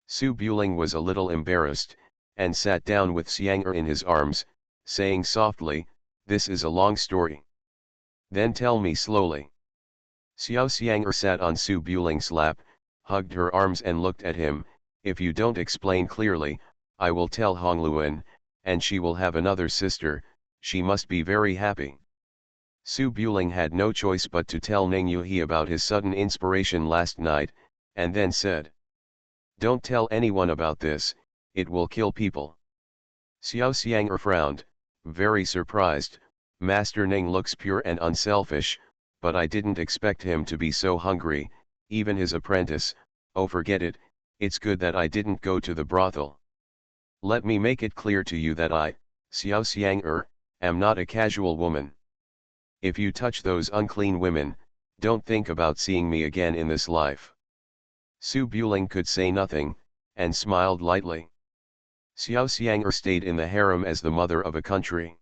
Su Buling was a little embarrassed, and sat down with Xiang in his arms, saying softly, this is a long story. Then tell me slowly. Xiao Xiang sat on Su Buling's lap, hugged her arms and looked at him. If you don't explain clearly, I will tell Hongluan, and she will have another sister. She must be very happy. Su Buling had no choice but to tell Ning Yuhi about his sudden inspiration last night, and then said, don't tell anyone about this, it will kill people. Xiao Xiang frowned, very surprised. Master Ning looks pure and unselfish, but I didn't expect him to be so hungry. Even his apprentice, oh forget it, it's good that I didn't go to the brothel. Let me make it clear to you that I, Xiao Xiang am not a casual woman. If you touch those unclean women, don't think about seeing me again in this life. Su Buling could say nothing, and smiled lightly. Xiao Xiang stayed in the harem as the mother of a country.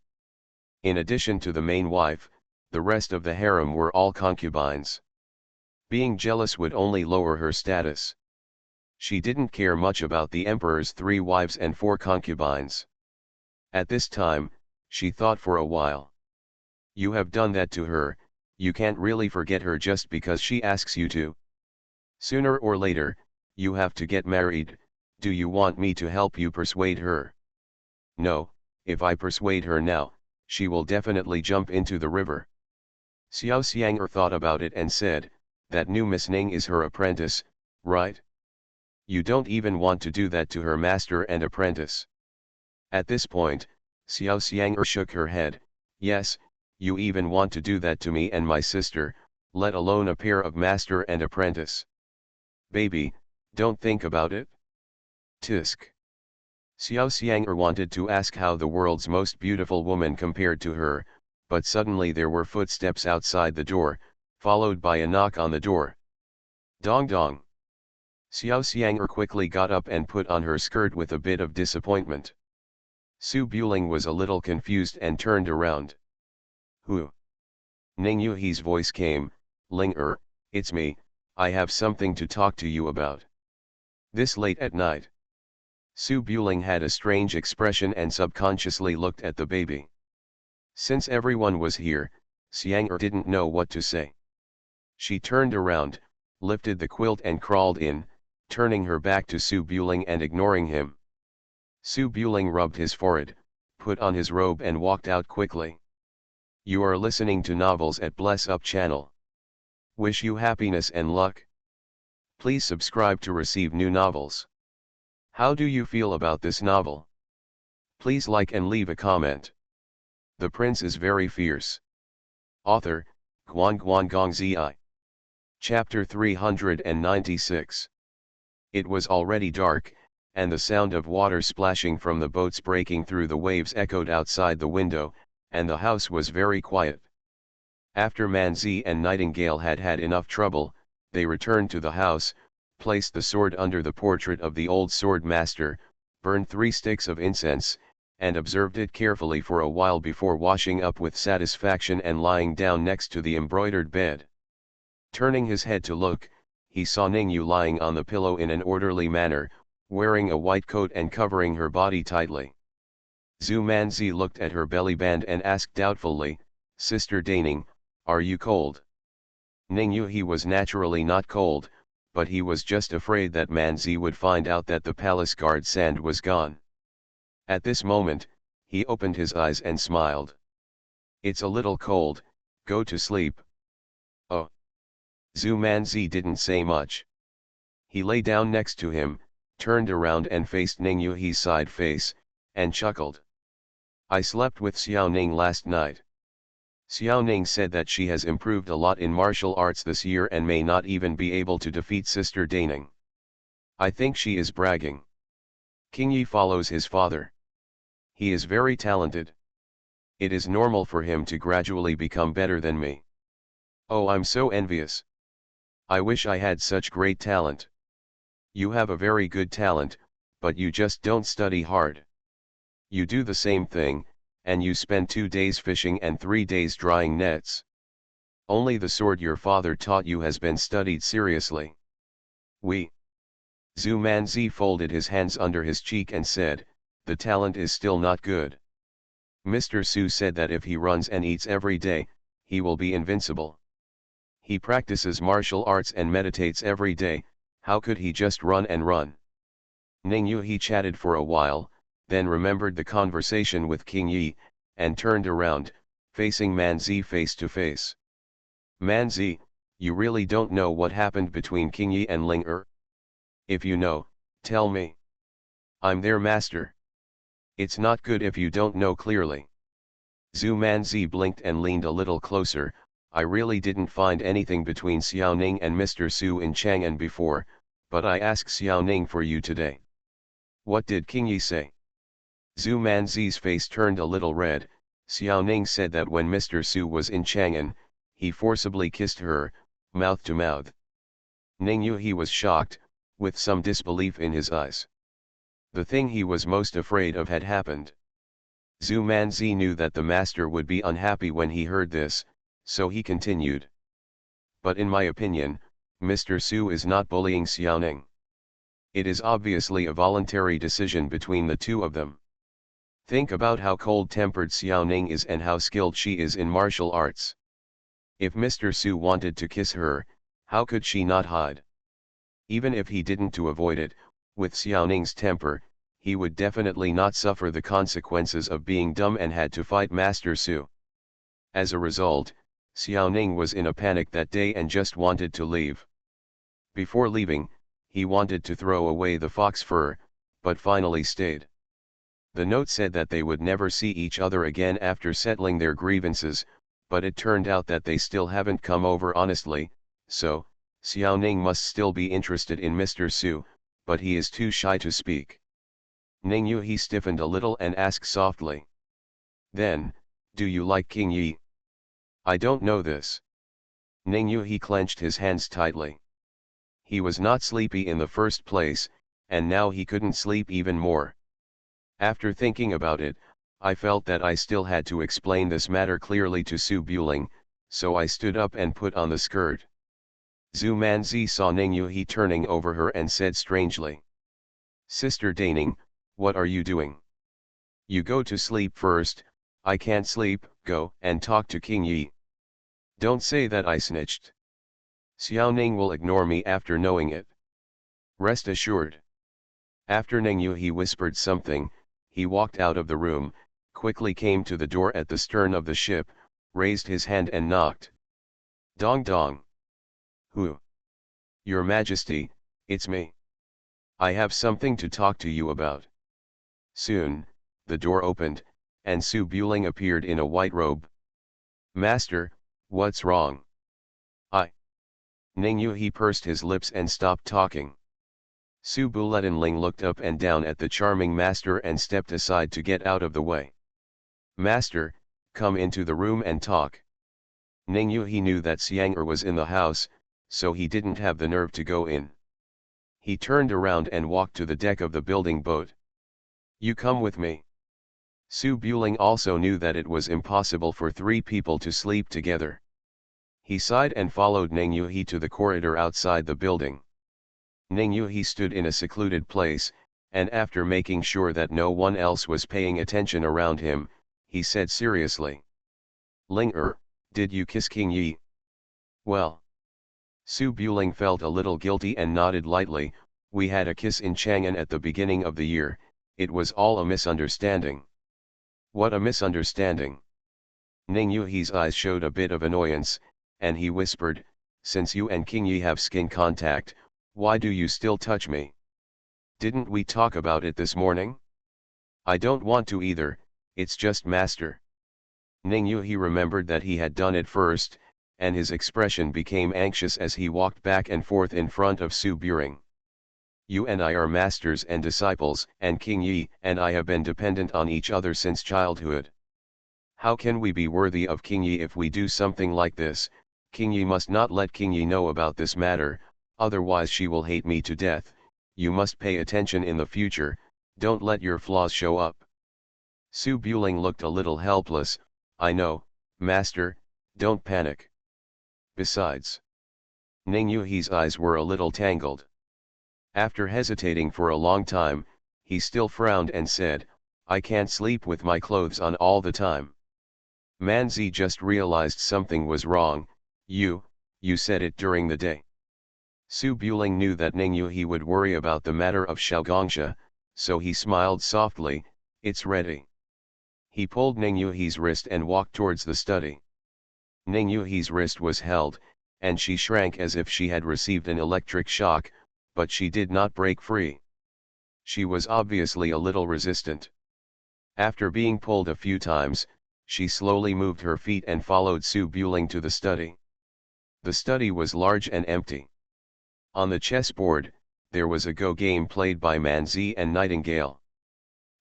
In addition to the main wife, the rest of the harem were all concubines. Being jealous would only lower her status. She didn't care much about the emperor's 3 wives and 4 concubines. At this time, she thought for a while. You have done that to her, you can't really forget her just because she asks you to. Sooner or later, you have to get married. Do you want me to help you persuade her? No, if I persuade her now, she will definitely jump into the river. Xiao Xiang'er thought about it and said, that new Miss Ning is her apprentice, right? You don't even want to do that to her master and apprentice. At this point, Xiao Xiang'er shook her head. Yes, you even want to do that to me and my sister, let alone a pair of master and apprentice. Baby, don't think about it. Tisk. Xiao Xiang'er wanted to ask how the world's most beautiful woman compared to her, but suddenly there were footsteps outside the door, followed by a knock on the door. Dong dong. Xiao Xiang'er quickly got up and put on her skirt with a bit of disappointment. Su Buling was a little confused and turned around. Who? Ning Yuhi's voice came, Ling it's me, I have something to talk to you about. This late at night. Su Buling had a strange expression and subconsciously looked at the baby. Since everyone was here, Xiang'er didn't know what to say. She turned around, lifted the quilt and crawled in, turning her back to Su Buling and ignoring him. Su Buling rubbed his forehead, put on his robe and walked out quickly. You are listening to novels at Bless Up channel. Wish you happiness and luck. Please subscribe to receive new novels. How do you feel about this novel? Please like and leave a comment. The prince is very fierce. Author, Guan Guan Gong Zi. Chapter 396. It was already dark, and the sound of water splashing from the boats breaking through the waves echoed outside the window, and the house was very quiet. After Manzi and Nightingale had had enough trouble, they returned to the house, placed the sword under the portrait of the old sword master, burned 3 sticks of incense, and observed it carefully for a while before washing up with satisfaction and lying down next to the embroidered bed. Turning his head to look, he saw Ningyu lying on the pillow in an orderly manner, wearing a white coat and covering her body tightly. Zhu Manzi looked at her belly band and asked doubtfully, Sister Daning, are you cold? Ningyu he was naturally not cold, but he was just afraid that Manzi would find out that the palace guard sand was gone. At this moment, he opened his eyes and smiled. It's a little cold, go to sleep. Oh. Zhu Manzi didn't say much. He lay down next to him, turned around and faced Ning Yuhi's side face, and chuckled. I slept with Xiao Ning last night. Xiao Ning said that she has improved a lot in martial arts this year and may not even be able to defeat Sister Daning. I think she is bragging. King Yi follows his father. He is very talented. It is normal for him to gradually become better than me. Oh, I'm so envious. I wish I had such great talent. You have a very good talent, but you just don't study hard. You do the same thing, and you spend 2 days fishing and 3 days drying nets. Only the sword your father taught you has been studied seriously. We. Zhu Manzi folded his hands under his cheek and said, the talent is still not good. Mr. Su said that if he runs and eats every day, he will be invincible. He practices martial arts and meditates every day, how could he just run and run? Ning Yuhi chatted for a while, then remembered the conversation with King Yi, and turned around, facing Manzi face to face. Manzi, you really don't know what happened between King Yi and Ling Er? If you know, tell me. I'm their master. It's not good if you don't know clearly. Zhu Manzi blinked and leaned a little closer. I really didn't find anything between Xiao Ning and Mr. Su in Chang'an before, but I asked Xiao Ning for you today. What did King Yi say? Zhu Manzi's face turned a little red. Xiao Ning said that when Mr. Su was in Chang'an, he forcibly kissed her, mouth to mouth. Ning Yuhi was shocked, with some disbelief in his eyes. The thing he was most afraid of had happened. Zhu Manzi knew that the master would be unhappy when he heard this, so he continued. But in my opinion, Mr. Su is not bullying Xiao Ning. It is obviously a voluntary decision between the two of them. Think about how cold-tempered Xiao Ning is and how skilled she is in martial arts. If Mr. Su wanted to kiss her, how could she not hide? Even if he didn't to avoid it, with Xiao Ning's temper, he would definitely not suffer the consequences of being dumb and had to fight Master Su. As a result, Xiao Ning was in a panic that day and just wanted to leave. Before leaving, he wanted to throw away the fox fur, but finally stayed. The note said that they would never see each other again after settling their grievances, but it turned out that they still haven't come over honestly, so, Xiao Ning must still be interested in Mr. Su, but he is too shy to speak. Ning Yu he stiffened a little and asked softly. Then, do you like King Yi? I don't know this. Ning Yu he clenched his hands tightly. He was not sleepy in the first place, and now he couldn't sleep even more. After thinking about it, I felt that I still had to explain this matter clearly to Su Buling, so I stood up and put on the skirt. Zhu Manzi saw Ning Yu he turning over her and said strangely. Sister Daning, what are you doing? You go to sleep first. I can't sleep, go and talk to King Yi. Don't say that I snitched. Xiao Ning will ignore me after knowing it. Rest assured. After Ning Yu he whispered something, he walked out of the room, quickly came to the door at the stern of the ship, raised his hand and knocked. Dong dong. Who? Your Majesty, it's me. I have something to talk to you about. Soon, the door opened, and Su Buling appeared in a white robe. Master, what's wrong? Ning Yu he pursed his lips and stopped talking. Su Buletinling looked up and down at the charming master and stepped aside to get out of the way. Master, come into the room and talk. Ning Yu he knew that Xiang'er was in the house, so he didn't have the nerve to go in. He turned around and walked to the deck of the building boat. You come with me. Su Buling also knew that it was impossible for three people to sleep together. He sighed and followed Ning Yu he to the corridor outside the building. Ning Yu he stood in a secluded place, and after making sure that no one else was paying attention around him, he said seriously. Ling did you kiss King Yi? Well. Su Buling felt a little guilty and nodded lightly. We had a kiss in Chang'an at the beginning of the year, it was all a misunderstanding. What a misunderstanding. Ning Yu he's eyes showed a bit of annoyance, and he whispered, since you and King Yi have skin contact, why do you still touch me? Didn't we talk about it this morning? I don't want to either, it's just master. Ning Yu he remembered that he had done it first, and his expression became anxious as he walked back and forth in front of Su Buling. You and I are masters and disciples, and King Yi and I have been dependent on each other since childhood. How can we be worthy of King Yi if we do something like this? King Yi must not let King Yi know about this matter, otherwise she will hate me to death. You must pay attention in the future, don't let your flaws show up. Su Buling looked a little helpless. I know, master, don't panic. Besides, Ning Yu he's eyes were a little tangled. After hesitating for a long time, he still frowned and said, I can't sleep with my clothes on all the time. Manzi just realized something was wrong. You said it during the day. Su Buling knew that Ning Yu he would worry about the matter of Xiaogongsha, so he smiled softly, it's ready. He pulled Ning Yu he's wrist and walked towards the study. Ning Yu he's wrist was held, and she shrank as if she had received an electric shock, but she did not break free. She was obviously a little resistant. After being pulled a few times, she slowly moved her feet and followed Su Buling to the study. The study was large and empty. On the chessboard, there was a Go game played by Manzi and Nightingale.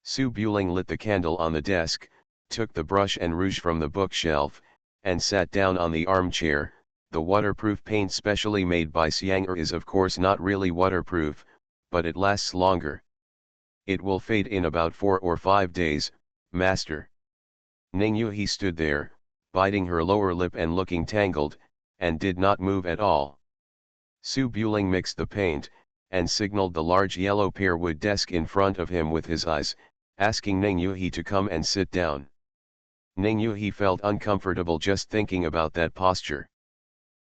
Su Buling lit the candle on the desk, took the brush and rouge from the bookshelf, and sat down on the armchair. The waterproof paint specially made by Xiang'er is of course not really waterproof, but it lasts longer. It will fade in about 4 or 5 days, master. Ning Yu he stood there, biting her lower lip and looking tangled, and did not move at all. Su Buling mixed the paint, and signaled the large yellow pearwood desk in front of him with his eyes, asking Ning Yu he to come and sit down. Ning Yu he felt uncomfortable just thinking about that posture.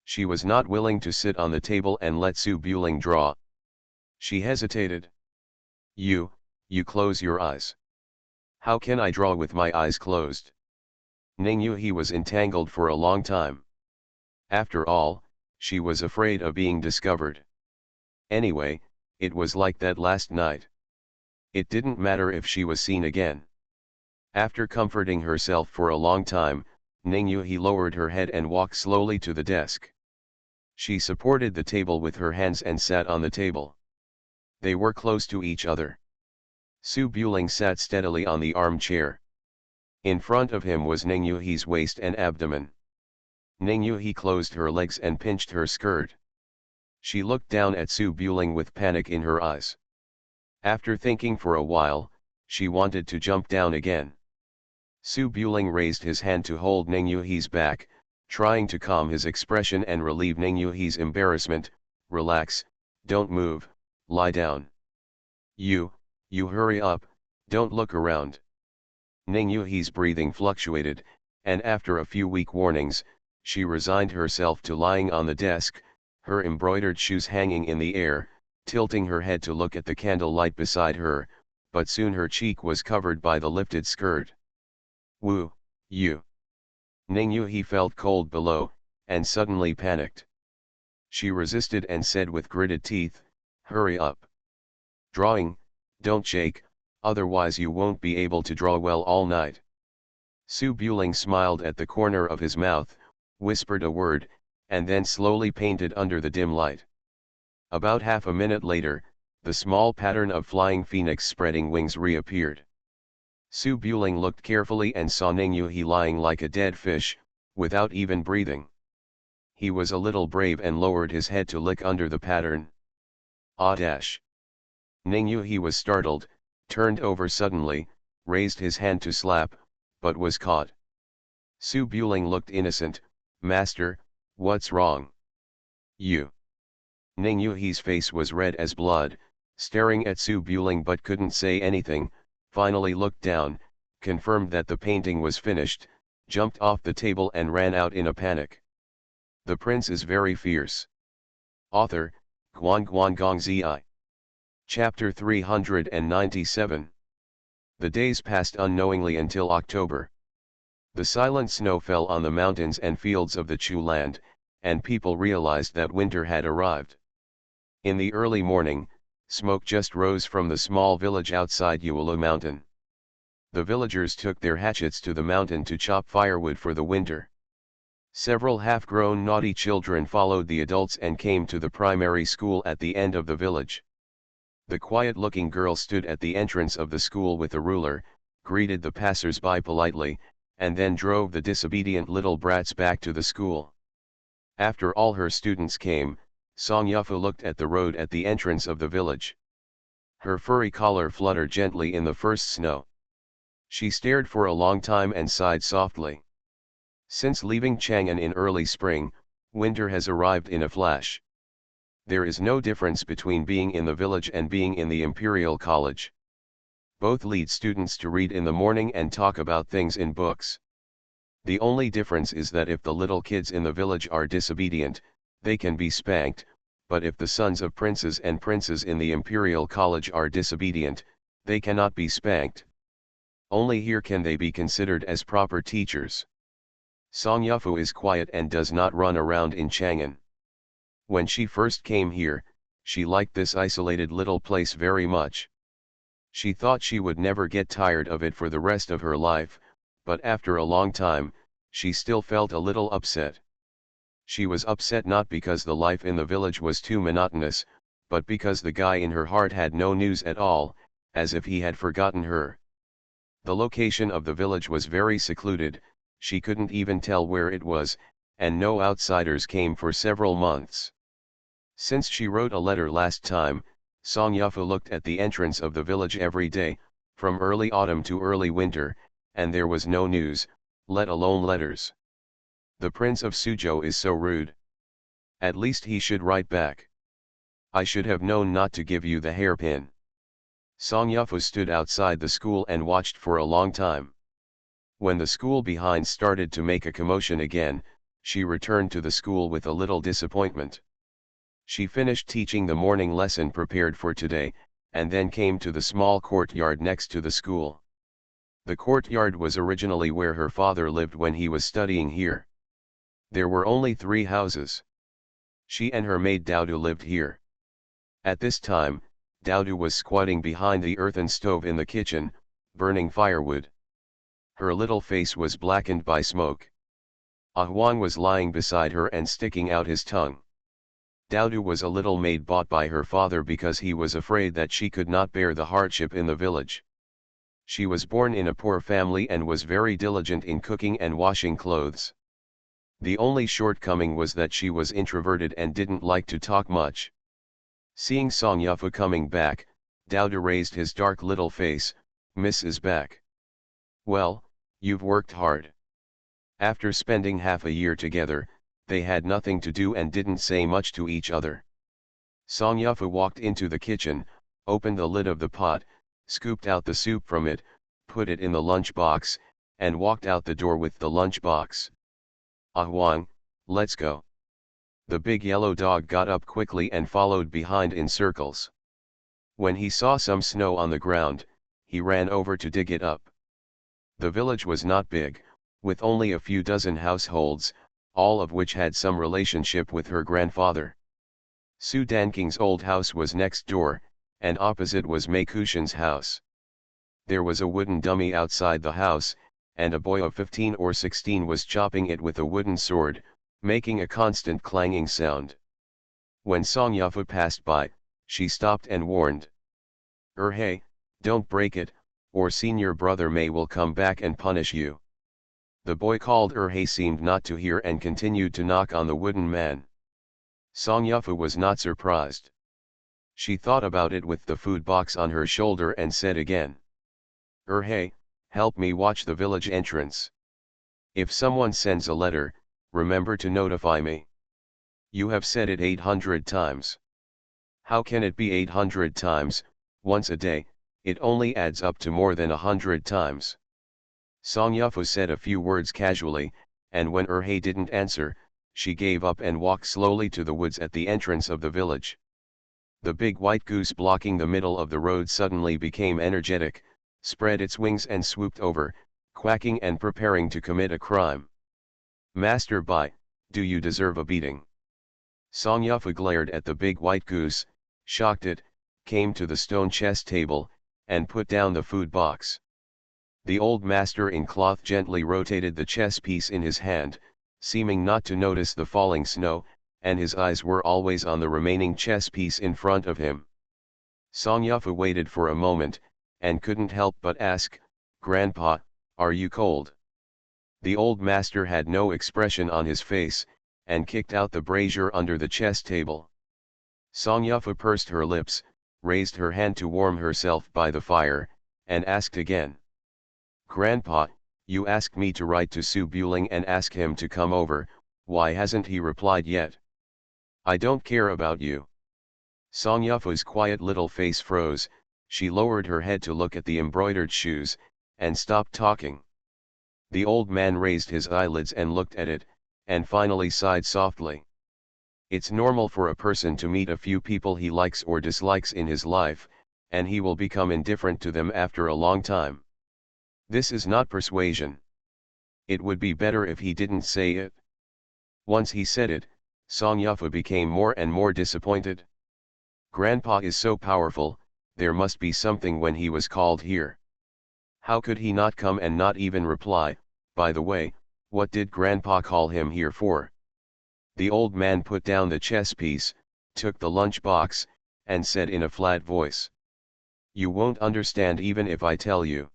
She was not willing to sit on the table and let Su Buling draw. She hesitated. You You close your eyes. How can I draw with my eyes closed? Ning knew he was entangled for a long time. After all, she was afraid of being discovered. Anyway, it was like that last night. It didn't matter if she was seen again. After comforting herself for a long time, Ning Yuhi lowered her head and walked slowly to the desk. She supported the table with her hands and sat on the table. They were close to each other. Su Buling sat steadily on the armchair. In front of him was Ning Yuhi's waist and abdomen. Ning Yuhi closed her legs and pinched her skirt. She looked down at Su Buling with panic in her eyes. After thinking for a while, she wanted to jump down again. Su Buling raised his hand to hold Ning Yuhi's back, trying to calm his expression and relieve Ning Yuhi's embarrassment. Relax, don't move, lie down. You hurry up, don't look around. Ning Yuhi's breathing fluctuated, and after a few weak warnings, she resigned herself to lying on the desk, her embroidered shoes hanging in the air, tilting her head to look at the candlelight beside her, but soon her cheek was covered by the lifted skirt. Woo, you. Ning Yuhi felt cold below, and suddenly panicked. She resisted and said with gritted teeth, hurry up. Drawing, don't shake, otherwise you won't be able to draw well all night. Su Buling smiled at the corner of his mouth, whispered a word, and then slowly painted under the dim light. About half a minute later, the small pattern of flying phoenix spreading wings reappeared. Su Buling looked carefully and saw Ning Yuhi lying like a dead fish, without even breathing. He was a little brave and lowered his head to look under the pattern. Ah dash. Ning Yuhi was startled, turned over suddenly, raised his hand to slap, but was caught. Su Buling looked innocent. Master, what's wrong? You. Ning Yuhi's face was red as blood, staring at Su Buling but couldn't say anything, finally looked down, confirmed that the painting was finished, jumped off the table and ran out in a panic. The prince is very fierce. Author, Guan Guan Gong Zi. Chapter 397. The days passed unknowingly until October. The silent snow fell on the mountains and fields of the Chu land, and people realized that winter had arrived. In the early morning, smoke just rose from the small village outside Yuelu Mountain. The villagers took their hatchets to the mountain to chop firewood for the winter. Several half-grown naughty children followed the adults and came to the primary school at the end of the village. The quiet-looking girl stood at the entrance of the school with a ruler, greeted the passers-by politely, and then drove the disobedient little brats back to the school. After all her students came, Song Yufu looked at the road at the entrance of the village. Her furry collar fluttered gently in the first snow. She stared for a long time and sighed softly. Since leaving Chang'an in early spring, winter has arrived in a flash. There is no difference between being in the village and being in the Imperial College. Both lead students to read in the morning and talk about things in books. The only difference is that if the little kids in the village are disobedient, they can be spanked, but if the sons of princes and princes in the Imperial College are disobedient, they cannot be spanked. Only here can they be considered as proper teachers. Song Yufu is quiet and does not run around in Chang'an. When she first came here, she liked this isolated little place very much. She thought she would never get tired of it for the rest of her life, but after a long time, she still felt a little upset. She was upset not because the life in the village was too monotonous, but because the guy in her heart had no news at all, as if he had forgotten her. The location of the village was very secluded, she couldn't even tell where it was, and no outsiders came for several months. Since she wrote a letter last time, Song Yufu looked at the entrance of the village every day, from early autumn to early winter, and there was no news, let alone letters. The Prince of Suzhou is so rude. At least he should write back. I should have known not to give you the hairpin. Song Yufu stood outside the school and watched for a long time. When the school behind started to make a commotion again, she returned to the school with a little disappointment. She finished teaching the morning lesson prepared for today, and then came to the small courtyard next to the school. The courtyard was originally where her father lived when he was studying here. There were only 3 houses. She and her maid Daudu lived here. At this time, Daudu was squatting behind the earthen stove in the kitchen, burning firewood. Her little face was blackened by smoke. Huang was lying beside her and sticking out his tongue. Daudu was a little maid bought by her father because he was afraid that she could not bear the hardship in the village. She was born in a poor family and was very diligent in cooking and washing clothes. The only shortcoming was that she was introverted and didn't like to talk much. Seeing Song Yufu coming back, Daudu raised his dark little face. "Miss is back. Well, you've worked hard." After spending half a year together, they had nothing to do and didn't say much to each other. Song Yufu walked into the kitchen, opened the lid of the pot, scooped out the soup from it, put it in the lunch box, and walked out the door with the lunch box. "Huang, let's go." The big yellow dog got up quickly and followed behind in circles. When he saw some snow on the ground, he ran over to dig it up. The village was not big, with only a few dozen households, all of which had some relationship with her grandfather. Su Danking's old house was next door, and opposite was Mei Kushan's house. There was a wooden dummy outside the house, and a boy of 15 or 16 was chopping it with a wooden sword, making a constant clanging sound. When Song Yufu passed by, she stopped and warned. Hey, don't break it, or senior brother Mei will come back and punish you." The boy called Hey seemed not to hear and continued to knock on the wooden man. Song Yufu was not surprised. She thought about it with the food box on her shoulder and said again. Hey, help me watch the village entrance. If someone sends a letter, remember to notify me. You have said it 800 times. How can it be 800 times, once a day? It only adds up to more than 100 times. Song Yufu said a few words casually, and when Hey didn't answer, she gave up and walked slowly to the woods at the entrance of the village. The big white goose blocking the middle of the road suddenly became energetic, spread its wings and swooped over, quacking and preparing to commit a crime. "Master Bai, do you deserve a beating?" Song Yufu glared at the big white goose, shocked it, came to the stone chess table, and put down the food box. The old master in cloth gently rotated the chess piece in his hand, seeming not to notice the falling snow, and his eyes were always on the remaining chess piece in front of him. Song Yufu waited for a moment, and couldn't help but ask, "Grandpa, are you cold?" The old master had no expression on his face, and kicked out the brazier under the chess table. Song Yufu pursed her lips, raised her hand to warm herself by the fire, and asked again. "Grandpa, you asked me to write to Su Buling and ask him to come over, why hasn't he replied yet?" "I don't care about you." Song Yufu's quiet little face froze, she lowered her head to look at the embroidered shoes, and stopped talking. The old man raised his eyelids and looked at it, and finally sighed softly. It's normal for a person to meet a few people he likes or dislikes in his life, and he will become indifferent to them after a long time. This is not persuasion. It would be better if he didn't say it. Once he said it, Song Yufu became more and more disappointed. Grandpa is so powerful, there must be something when he was called here. How could he not come and not even reply? By the way, what did Grandpa call him here for? The old man put down the chess piece, took the lunch box, and said in a flat voice. "You won't understand even if I tell you."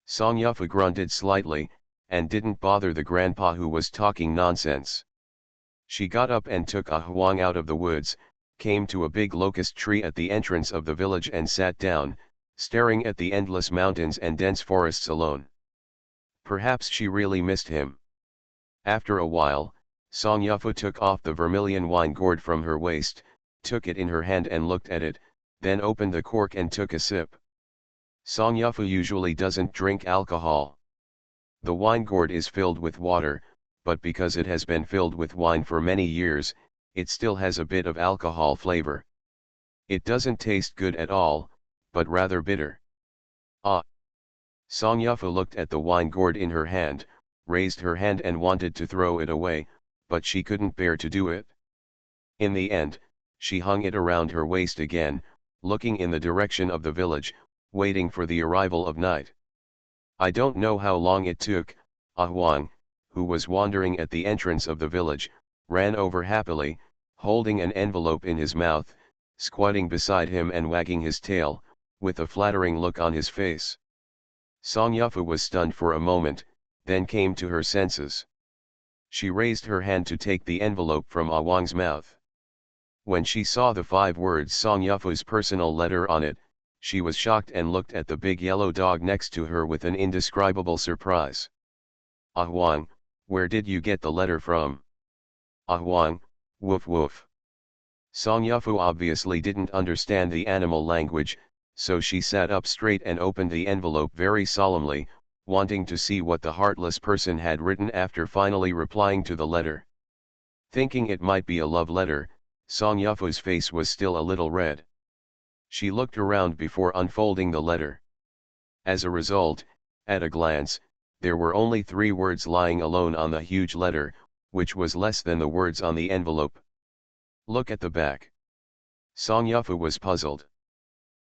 Song Yufu grunted slightly, and didn't bother the grandpa who was talking nonsense. She got up and took Huang out of the woods, came to a big locust tree at the entrance of the village and sat down, staring at the endless mountains and dense forests alone. Perhaps she really missed him. After a while, Song Yufu took off the vermilion wine gourd from her waist, took it in her hand and looked at it, then opened the cork and took a sip. Song Yufu usually doesn't drink alcohol. The wine gourd is filled with water, but because it has been filled with wine for many years, it still has a bit of alcohol flavor. It doesn't taste good at all, but rather bitter. Ah! Song Yufu looked at the wine gourd in her hand, raised her hand and wanted to throw it away, but she couldn't bear to do it. In the end, she hung it around her waist again, looking in the direction of the village, waiting for the arrival of night. I don't know how long it took. Ah Huang, who was wandering at the entrance of the village, ran over happily, holding an envelope in his mouth, squatting beside him and wagging his tail, with a flattering look on his face. Song Yufu was stunned for a moment, then came to her senses. She raised her hand to take the envelope from Ah Wang's mouth. When she saw the 5 words Song Yufu's personal letter on it, she was shocked and looked at the big yellow dog next to her with an indescribable surprise. Ah Huang, where did you get the letter from? Ah Huang, woof woof. Song Yufu obviously didn't understand the animal language, so she sat up straight and opened the envelope very solemnly, wanting to see what the heartless person had written after finally replying to the letter. Thinking it might be a love letter, Song Yufu's face was still a little red. She looked around before unfolding the letter. As a result, at a glance, there were only 3 words lying alone on the huge letter, which was less than the words on the envelope. Look at the back. Song Yufu was puzzled.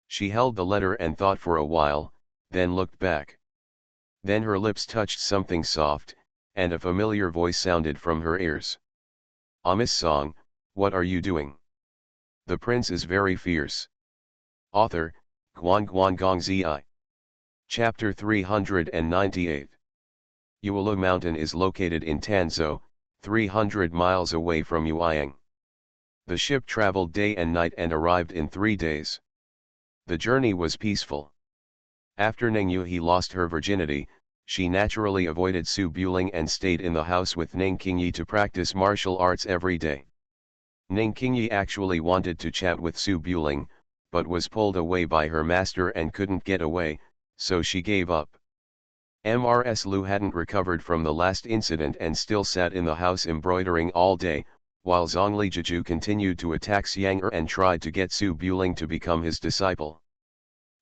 She held the letter and thought for a while, then looked back. Then her lips touched something soft, and a familiar voice sounded from her ears. Miss Song, what are you doing? The prince is very fierce. Author, Guan Guan Gong Zi. Chapter 398. Yuelu Mountain is located in Tanzhou, 300 miles away from Yueyang. The ship traveled day and night and arrived in 3 days. The journey was peaceful. After Ning Yuhe lost her virginity, she naturally avoided Su Buling and stayed in the house with Ning Qingyi to practice martial arts every day. Ning Qingyi actually wanted to chat with Su Buling, but was pulled away by her master and couldn't get away, so she gave up. Mrs. Lu hadn't recovered from the last incident and still sat in the house embroidering all day, while Zhongli Jiju continued to attack Xiang'er and tried to get Su Buling to become his disciple.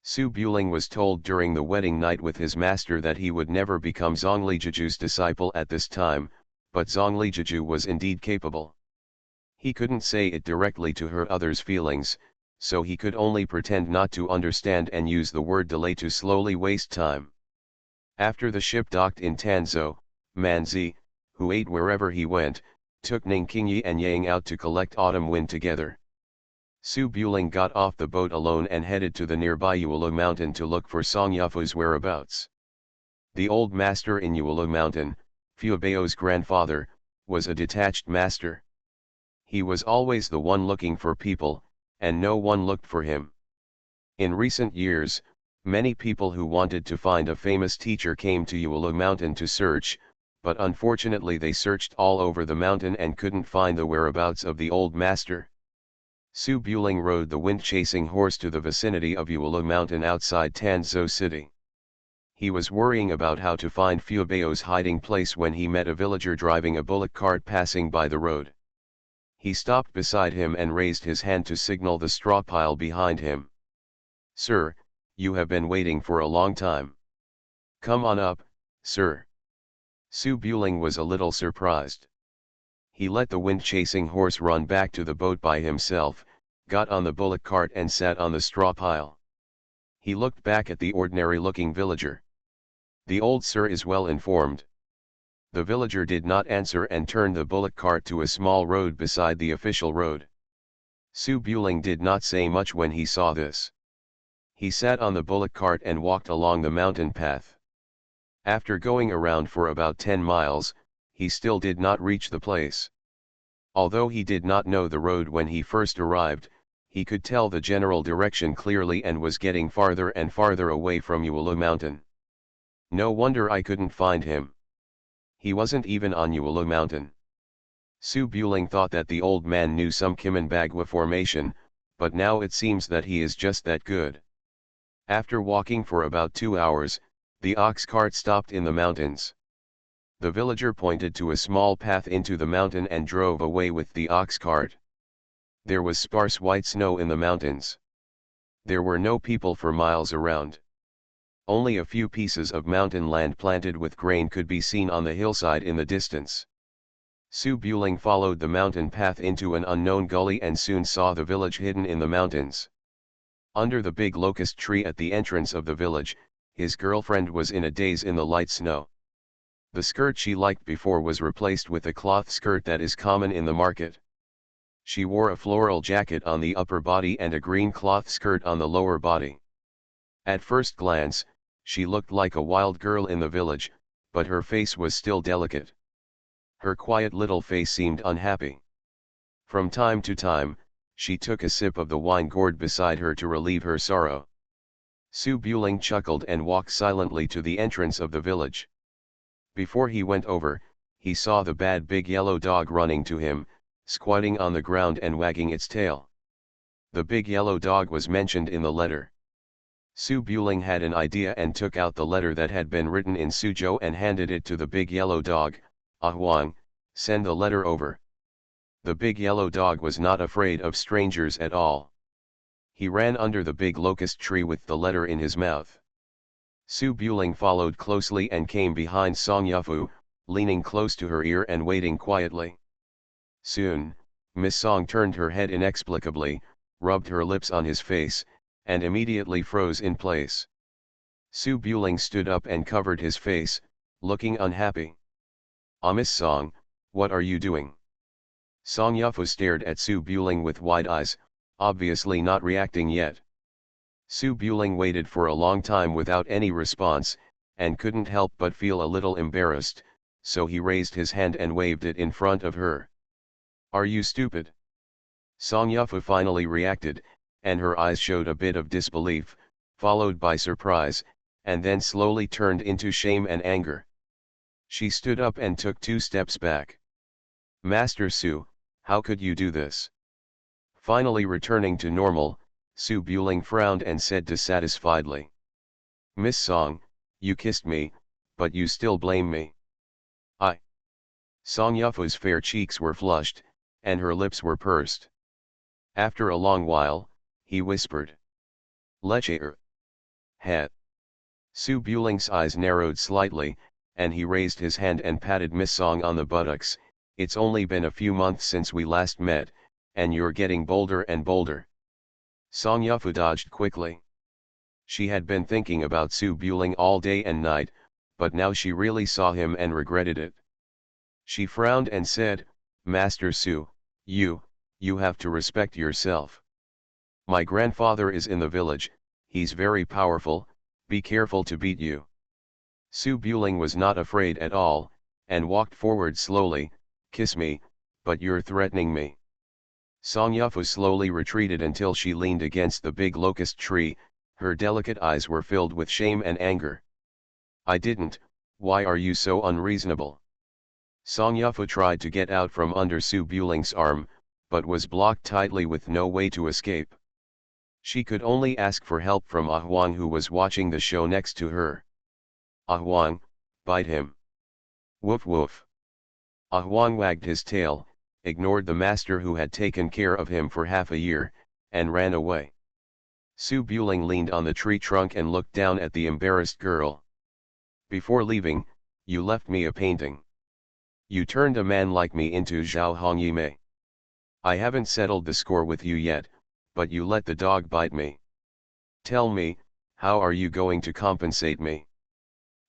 Su Buling was told during the wedding night with his master that he would never become Zhongli Jiju's disciple at this time, but Zhongli Jiju was indeed capable. He couldn't say it directly to hurt others' feelings, so he could only pretend not to understand and use the word delay to slowly waste time. After the ship docked in Tanzhou, Manzi, who ate wherever he went, took Ning Qingyi and Yang out to collect autumn wind together. Su Buling got off the boat alone and headed to the nearby Yuelu Mountain to look for Song Yufu's whereabouts. The old master in Yuelu Mountain, Fu Bao's grandfather, was a detached master. He was always the one looking for people, and no one looked for him. In recent years, many people who wanted to find a famous teacher came to Yuelu Mountain to search, but unfortunately they searched all over the mountain and couldn't find the whereabouts of the old master. Su Buling rode the wind-chasing horse to the vicinity of Yuelu Mountain outside Tanzhou City. He was worrying about how to find Fu Bao's hiding place when he met a villager driving a bullock cart passing by the road. He stopped beside him and raised his hand to signal the straw pile behind him. "Sir, you have been waiting for a long time. Come on up, sir." Su Buling was a little surprised. He let the wind-chasing horse run back to the boat by himself, got on the bullock cart and sat on the straw pile. He looked back at the ordinary-looking villager. "The old sir is well informed." The villager did not answer and turned the bullock cart to a small road beside the official road. Su Buling did not say much when he saw this. He sat on the bullock cart and walked along the mountain path. After going around for about 10 miles, he still did not reach the place. Although he did not know the road when he first arrived, he could tell the general direction clearly and was getting farther and farther away from Yuelu Mountain. No wonder I couldn't find him. He wasn't even on Yuelu Mountain. Su Buling thought that the old man knew some Kimonbagwa formation, but now it seems that he is just that good. After walking for about 2 hours, the ox cart stopped in the mountains. The villager pointed to a small path into the mountain and drove away with the ox cart. There was sparse white snow in the mountains. There were no people for miles around. Only a few pieces of mountain land planted with grain could be seen on the hillside in the distance. Su Buling followed the mountain path into an unknown gully and soon saw the village hidden in the mountains. Under the big locust tree at the entrance of the village, his girlfriend was in a daze in the light snow. The skirt she liked before was replaced with a cloth skirt that is common in the market. She wore a floral jacket on the upper body and a green cloth skirt on the lower body. At first glance, she looked like a wild girl in the village, but her face was still delicate. Her quiet little face seemed unhappy. From time to time, she took a sip of the wine gourd beside her to relieve her sorrow. Su Buling chuckled and walked silently to the entrance of the village. Before he went over, he saw the bad big yellow dog running to him, squatting on the ground and wagging its tail. The big yellow dog was mentioned in the letter. Su Buling had an idea and took out the letter that had been written in Suzhou and handed it to the big yellow dog. "Ah Huang, send the letter over." The big yellow dog was not afraid of strangers at all. He ran under the big locust tree with the letter in his mouth. Su Buling followed closely and came behind Song Yufu, leaning close to her ear and waiting quietly. Soon, Miss Song turned her head inexplicably, rubbed her lips on his face, and immediately froze in place. Su Buling stood up and covered his face, looking unhappy. "Ah Miss Song, what are you doing?" Song Yufu stared at Su Buling with wide eyes, obviously not reacting yet. Su Buling waited for a long time without any response, and couldn't help but feel a little embarrassed, so he raised his hand and waved it in front of her. "Are you stupid?" Song Yufu finally reacted, and her eyes showed a bit of disbelief, followed by surprise, and then slowly turned into shame and anger. She stood up and took 2 steps back. "Master Su, how could you do this?" Finally returning to normal, Su Buling frowned and said dissatisfiedly. "Miss Song, you kissed me, but you still blame me." "I." Song Yufu's fair cheeks were flushed, and her lips were pursed. After a long while, he whispered. "Leche hat." Su Buling's eyes narrowed slightly, and he raised his hand and patted Miss Song on the buttocks. "It's only been a few months since we last met, and you're getting bolder and bolder." Song Yufu dodged quickly. She had been thinking about Su Buling all day and night, but now she really saw him and regretted it. She frowned and said, "Master Su, you have to respect yourself. My grandfather is in the village, he's very powerful, be careful to beat you." Su Buling was not afraid at all, and walked forward slowly. "Kiss me, but you're threatening me." Song Yufu slowly retreated until she leaned against the big locust tree. Her delicate eyes were filled with shame and anger. "I didn't, why are you so unreasonable?" Song Yufu tried to get out from under Su Buling's arm, but was blocked tightly with no way to escape. She could only ask for help from Ah Huang, who was watching the show next to her. "Ah Huang, bite him." "Woof woof." Ah Huang wagged his tail, ignored the master who had taken care of him for half a year, and ran away. Su Buling leaned on the tree trunk and looked down at the embarrassed girl. "Before leaving, you left me a painting. You turned a man like me into Zhao Hongyime. I haven't settled the score with you yet, but you let the dog bite me. Tell me, how are you going to compensate me?"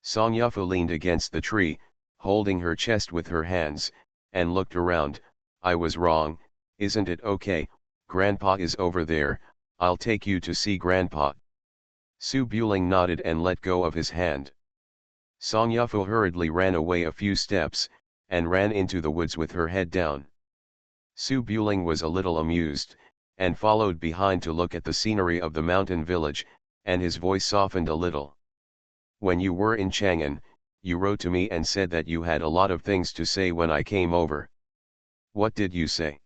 Song Yufu leaned against the tree, holding her chest with her hands, and looked around. "I was wrong, isn't it okay? Grandpa is over there, I'll take you to see Grandpa." Su Buling nodded and let go of his hand. Song Yufu hurriedly ran away a few steps, and ran into the woods with her head down. Su Buling was a little amused, and followed behind to look at the scenery of the mountain village, and his voice softened a little. "When you were in Chang'an, you wrote to me and said that you had a lot of things to say when I came over. What did you say?"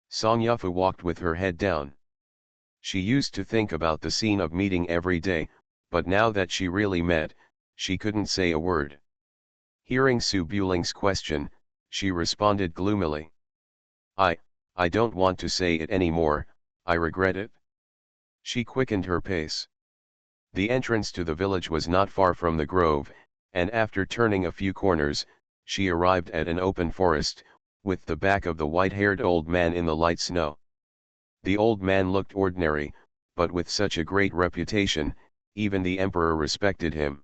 Song Yufu walked with her head down. She used to think about the scene of meeting every day, but now that she really met, she couldn't say a word. Hearing Su Buling's question, she responded gloomily. I don't want to say it anymore, I regret it." She quickened her pace. The entrance to the village was not far from the grove, and after turning a few corners, she arrived at an open forest, with the back of the white-haired old man in the light snow. The old man looked ordinary, but with such a great reputation, even the emperor respected him.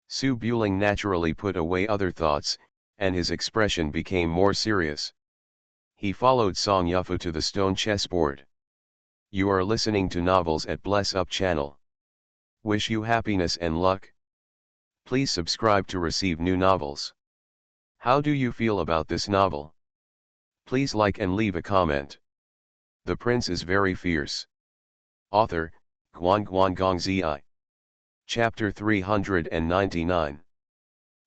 Su Buling naturally put away other thoughts, and his expression became more serious. He followed Song Yufu to the stone chessboard. You are listening to novels at Bless Up channel. Wish you happiness and luck. Please subscribe to receive new novels. How do you feel about this novel? Please like and leave a comment. The prince is very fierce. Author, Guan Guan Gong Zi. Chapter 399.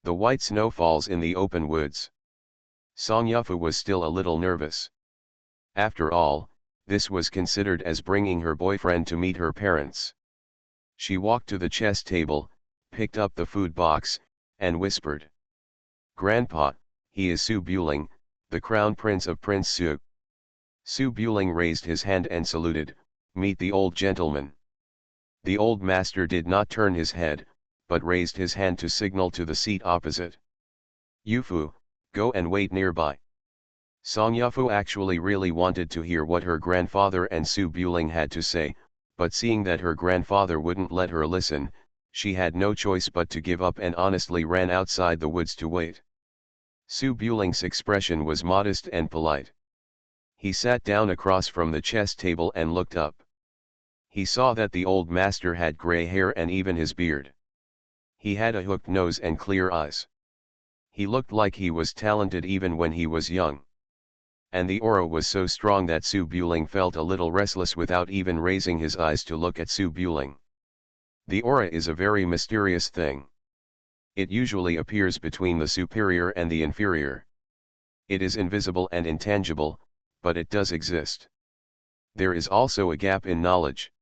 The white snow falls in the open woods. Song Yufu was still a little nervous. After all, this was considered as bringing her boyfriend to meet her parents. She walked to the chess table, picked up the food box, and whispered. Grandpa, he is Su Buling, the crown prince of Prince Su. Su Buling raised his hand and saluted, meet the old gentleman. The old master did not turn his head, but raised his hand to signal to the seat opposite. Yufu, go and wait nearby. Song Yufu actually really wanted to hear what her grandfather and Su Buling had to say, but seeing that her grandfather wouldn't let her listen, she had no choice but to give up and honestly ran outside the woods to wait. Su Buling's expression was modest and polite. He sat down across from the chess table and looked up. He saw that the old master had gray hair and even his beard. He had a hooked nose and clear eyes. He looked like he was talented even when he was young. And the aura was so strong that Su Buling felt a little restless without even raising his eyes to look at Su Buling. The aura is a very mysterious thing. It usually appears between the superior and the inferior. It is invisible and intangible, but it does exist. There is also a gap in knowledge.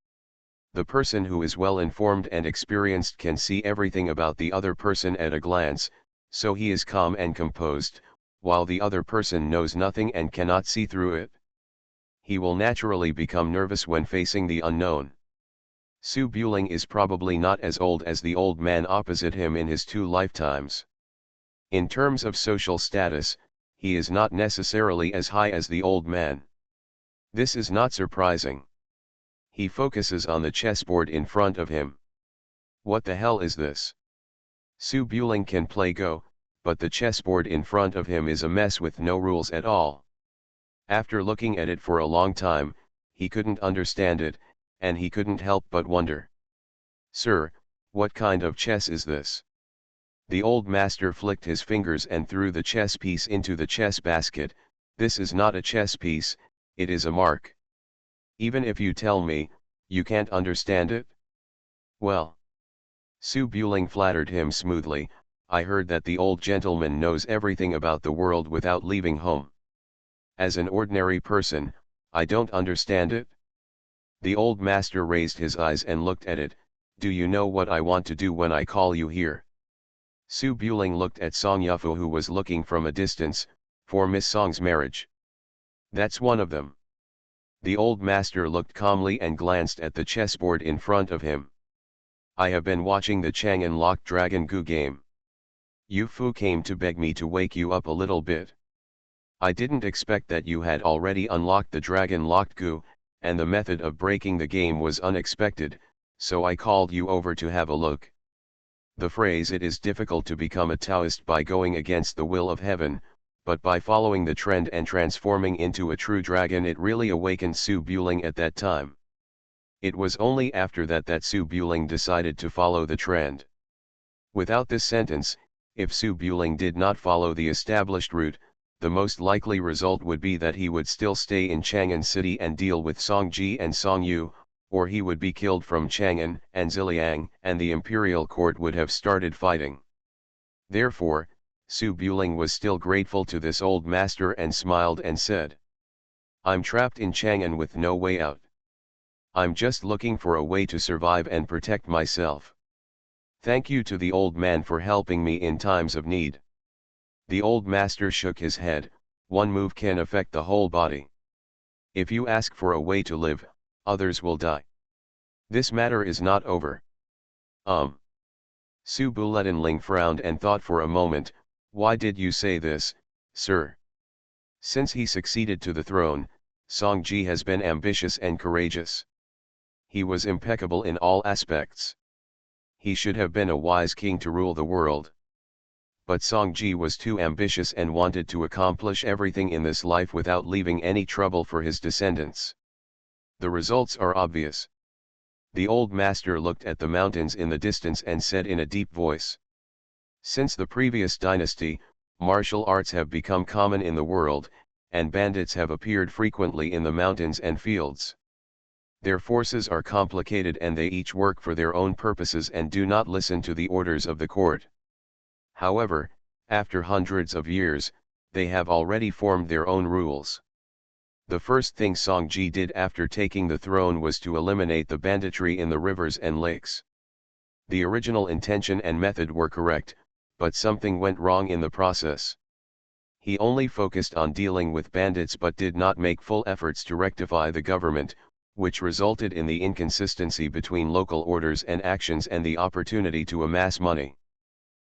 The person who is well informed and experienced can see everything about the other person at a glance, so he is calm and composed, while the other person knows nothing and cannot see through it. He will naturally become nervous when facing the unknown. Su Buling is probably not as old as the old man opposite him in his 2 lifetimes. In terms of social status, he is not necessarily as high as the old man. This is not surprising. He focuses on the chessboard in front of him. What the hell is this? Su Buling can play Go, but the chessboard in front of him is a mess with no rules at all. After looking at it for a long time, he couldn't understand it, and he couldn't help but wonder. Sir, what kind of chess is this? The old master flicked his fingers and threw the chess piece into the chess basket. This is not a chess piece, it is a mark. Even if you tell me, you can't understand it? Well. Su Buling flattered him smoothly, I heard that the old gentleman knows everything about the world without leaving home. As an ordinary person, I don't understand it. The old master raised his eyes and looked at it, do you know what I want to do when I call you here? Su Buling looked at Song Yufu who was looking from a distance, for Miss Song's marriage. That's one of them. The old master looked calmly and glanced at the chessboard in front of him. I have been watching the Chang'an Locked Dragon Gu game. Yu Fu came to beg me to wake you up a little bit. I didn't expect that you had already unlocked the Dragon Locked Gu, and the method of breaking the game was unexpected, so I called you over to have a look. The phrase it is difficult to become a Taoist by going against the will of heaven, but by following the trend and transforming into a true dragon it really awakened Su Buling at that time. It was only after that Su Buling decided to follow the trend. Without this sentence, if Su Buling did not follow the established route, the most likely result would be that he would still stay in Chang'an City and deal with Song Ji and Song Yu, or he would be killed from Chang'an and Ziliang and the imperial court would have started fighting. Therefore, Su Buling was still grateful to this old master and smiled and said, I'm trapped in Chang'an with no way out. I'm just looking for a way to survive and protect myself. Thank you to the old man for helping me in times of need. The old master shook his head, one move can affect the whole body. If you ask for a way to live, others will die. This matter is not over. Su Buletinling frowned and thought for a moment. Why did you say this, sir? Since he succeeded to the throne, Songji has been ambitious and courageous. He was impeccable in all aspects. He should have been a wise king to rule the world. But Songji was too ambitious and wanted to accomplish everything in this life without leaving any trouble for his descendants. The results are obvious. The old master looked at the mountains in the distance and said in a deep voice. Since the previous dynasty, martial arts have become common in the world, and bandits have appeared frequently in the mountains and fields. Their forces are complicated and they each work for their own purposes and do not listen to the orders of the court. However, after hundreds of years, they have already formed their own rules. The first thing Songji did after taking the throne was to eliminate the banditry in the rivers and lakes. The original intention and method were correct, but something went wrong in the process. He only focused on dealing with bandits but did not make full efforts to rectify the government, which resulted in the inconsistency between local orders and actions and the opportunity to amass money.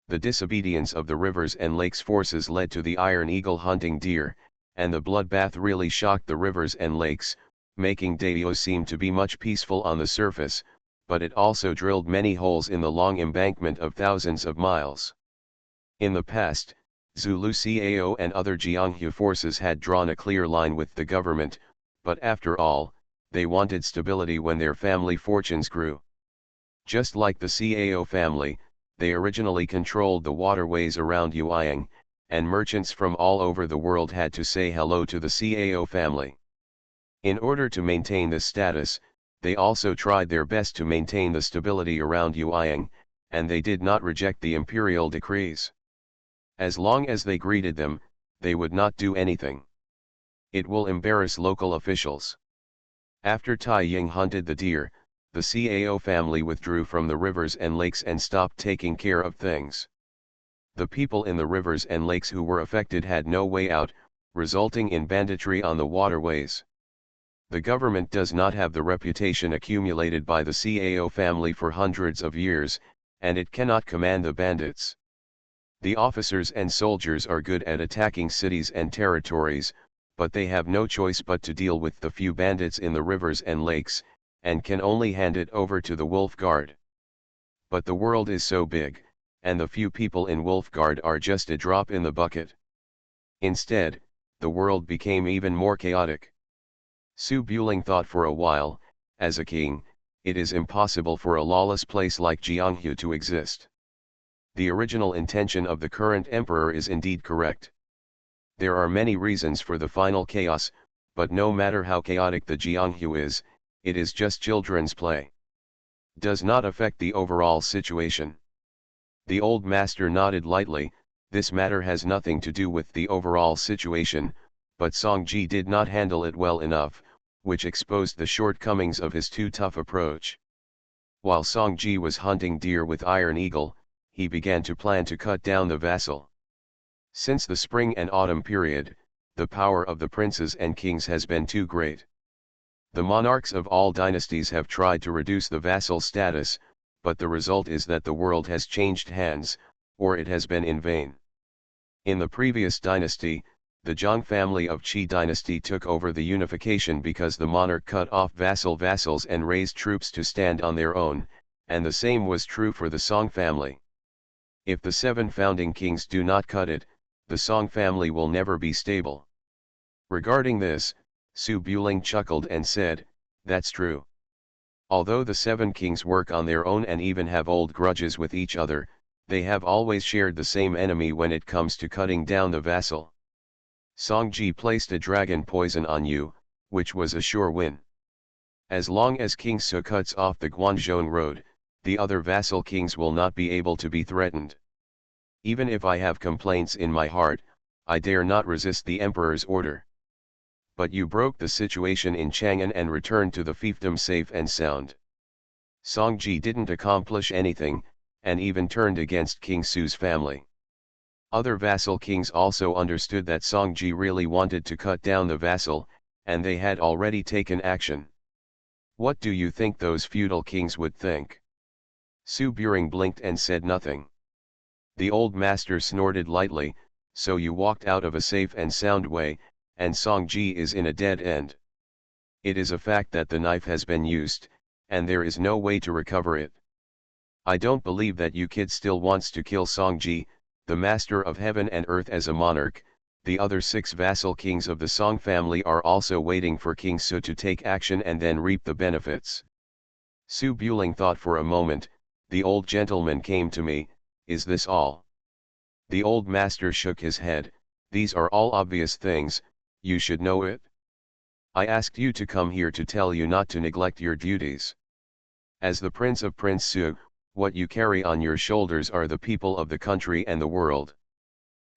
The disobedience of the rivers and lakes forces led to the Iron Eagle hunting deer, and the bloodbath really shocked the rivers and lakes, making Dayo seem to be much peaceful on the surface, but it also drilled many holes in the long embankment of thousands of miles. In the past, Zulu Cao and other Jianghu forces had drawn a clear line with the government, but after all, they wanted stability when their family fortunes grew. Just like the Cao family, they originally controlled the waterways around Yueyang, and merchants from all over the world had to say hello to the Cao family. In order to maintain this status, they also tried their best to maintain the stability around Yueyang, and they did not reject the imperial decrees. As long as they greeted them, they would not do anything. It will embarrass local officials. After Tai Ying hunted the deer, the Cao family withdrew from the rivers and lakes and stopped taking care of things. The people in the rivers and lakes who were affected had no way out, resulting in banditry on the waterways. The government does not have the reputation accumulated by the Cao family for hundreds of years, and it cannot command the bandits. The officers and soldiers are good at attacking cities and territories, but they have no choice but to deal with the few bandits in the rivers and lakes, and can only hand it over to the Wolf Guard. But the world is so big, and the few people in Wolf Guard are just a drop in the bucket. Instead, the world became even more chaotic. Su Buling thought for a while. As a king, it is impossible for a lawless place like Jianghu to exist. The original intention of the current emperor is indeed correct. There are many reasons for the final chaos, but no matter how chaotic the Jianghu is, it is just children's play. Does not affect the overall situation. The old master nodded lightly. This matter has nothing to do with the overall situation, but Songji did not handle it well enough, which exposed the shortcomings of his too tough approach. While Songji was hunting deer with Iron Eagle, he began to plan to cut down the vassal. Since the spring and autumn period, the power of the princes and kings has been too great. The monarchs of all dynasties have tried to reduce the vassal status, but the result is that the world has changed hands, or it has been in vain. In the previous dynasty, the Zhang family of Qi dynasty took over the unification because the monarch cut off vassals and raised troops to stand on their own, and the same was true for the Song family. If the 7 founding kings do not cut it, the Song family will never be stable. Regarding this, Su Buling chuckled and said, "That's true. Although the 7 kings work on their own and even have old grudges with each other, they have always shared the same enemy when it comes to cutting down the vassal. Songji placed a dragon poison on you, which was a sure win. As long as King Su cuts off the Guanzhong road, the other vassal kings will not be able to be threatened. Even if I have complaints in my heart, I dare not resist the emperor's order. But you broke the situation in Chang'an and returned to the fiefdom safe and sound. Songji didn't accomplish anything, and even turned against King Su's family." Other vassal kings also understood that Songji really wanted to cut down the vassal, and they had already taken action. What do you think those feudal kings would think? Su Buring blinked and said nothing. The old master snorted lightly, so you walked out of a safe and sound way, and Song Ji is in a dead end. It is a fact that the knife has been used, and there is no way to recover it. I don't believe that you kid still wants to kill Song Ji, the master of heaven and earth as a monarch. The other 6 vassal kings of the Song family are also waiting for King Su to take action and then reap the benefits. Su Buling thought for a moment. The old gentleman came to me. Is this all? The old master shook his head. These are all obvious things, you should know it. I asked you to come here to tell you not to neglect your duties. As the prince of Prince Su, what you carry on your shoulders are the people of the country and the world.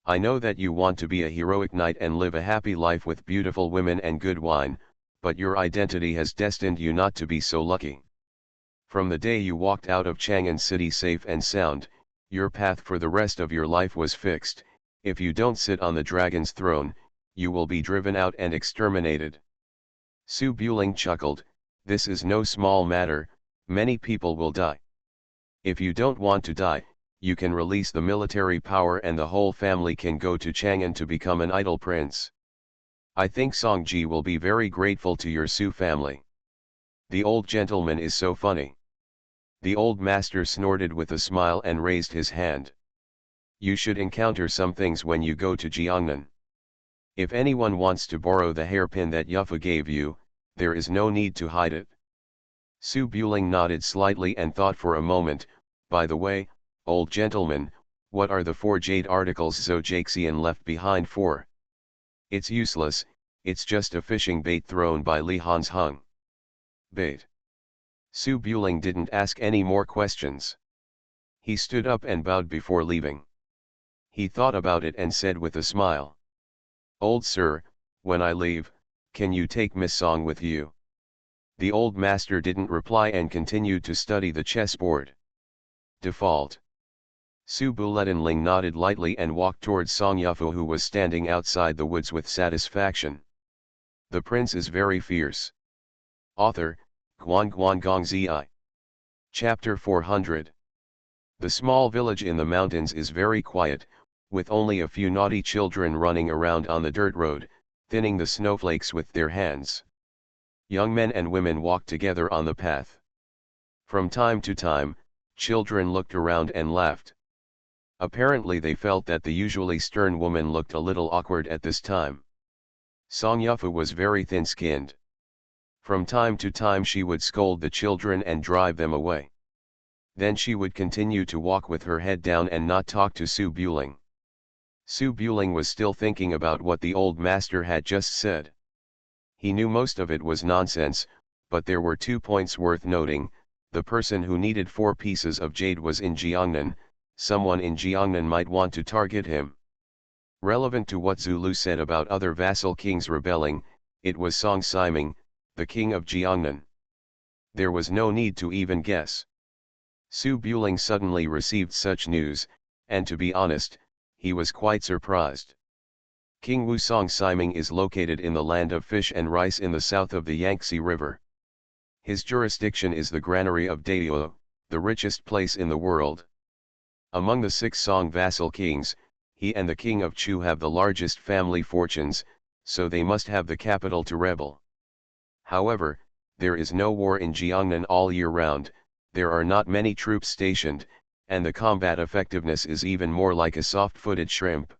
I know that you want to be a heroic knight and live a happy life with beautiful women and good wine, but your identity has destined you not to be so lucky. From the day you walked out of Chang'an City safe and sound, your path for the rest of your life was fixed. If you don't sit on the dragon's throne, you will be driven out and exterminated. Su Buling chuckled. This is no small matter, many people will die. If you don't want to die, you can release the military power and the whole family can go to Chang'an to become an idle prince. I think Song Ji will be very grateful to your Su family. The old gentleman is so funny. The old master snorted with a smile and raised his hand. You should encounter some things when you go to Jiangnan. If anyone wants to borrow the hairpin that Yufa gave you, there is no need to hide it. Su Buling nodded slightly and thought for a moment. By the way, old gentleman, what are the 4 jade articles Zhou Jiaxian left behind for? It's useless, it's just a fishing bait thrown by Li Han's Hung. Bait. Su Buling didn't ask any more questions. He stood up and bowed before leaving. He thought about it and said with a smile. Old sir, when I leave, can you take Miss Song with you? The old master didn't reply and continued to study the chessboard. Default. Su Buletinling nodded lightly and walked towards Song Yufu who was standing outside the woods with satisfaction. The prince is very fierce. Author, Guan Guan Gong Zi. Chapter 400. The small village in the mountains is very quiet, with only a few naughty children running around on the dirt road, thinning the snowflakes with their hands. Young men and women walk together on the path. From time to time, children looked around and laughed. Apparently they felt that the usually stern woman looked a little awkward at this time. Song Yufu was very thin-skinned. From time to time she would scold the children and drive them away. Then she would continue to walk with her head down and not talk to Su Buling. Su Buling was still thinking about what the old master had just said. He knew most of it was nonsense, but there were 2 points worth noting. The person who needed 4 pieces of jade was in Jiangnan. Someone in Jiangnan might want to target him. Relevant to what Zulu said about other vassal kings rebelling, it was Song Siming, the king of Jiangnan. There was no need to even guess. Su Buling suddenly received such news, and to be honest, he was quite surprised. King Wu Song Siming is located in the land of fish and rice in the south of the Yangtze River. His jurisdiction is the granary of Daiyuo, the richest place in the world. Among the 6 Song vassal kings, he and the king of Chu have the largest family fortunes, so they must have the capital to rebel. However, there is no war in Jiangnan all year round, there are not many troops stationed, and the combat effectiveness is even more like a soft-footed shrimp.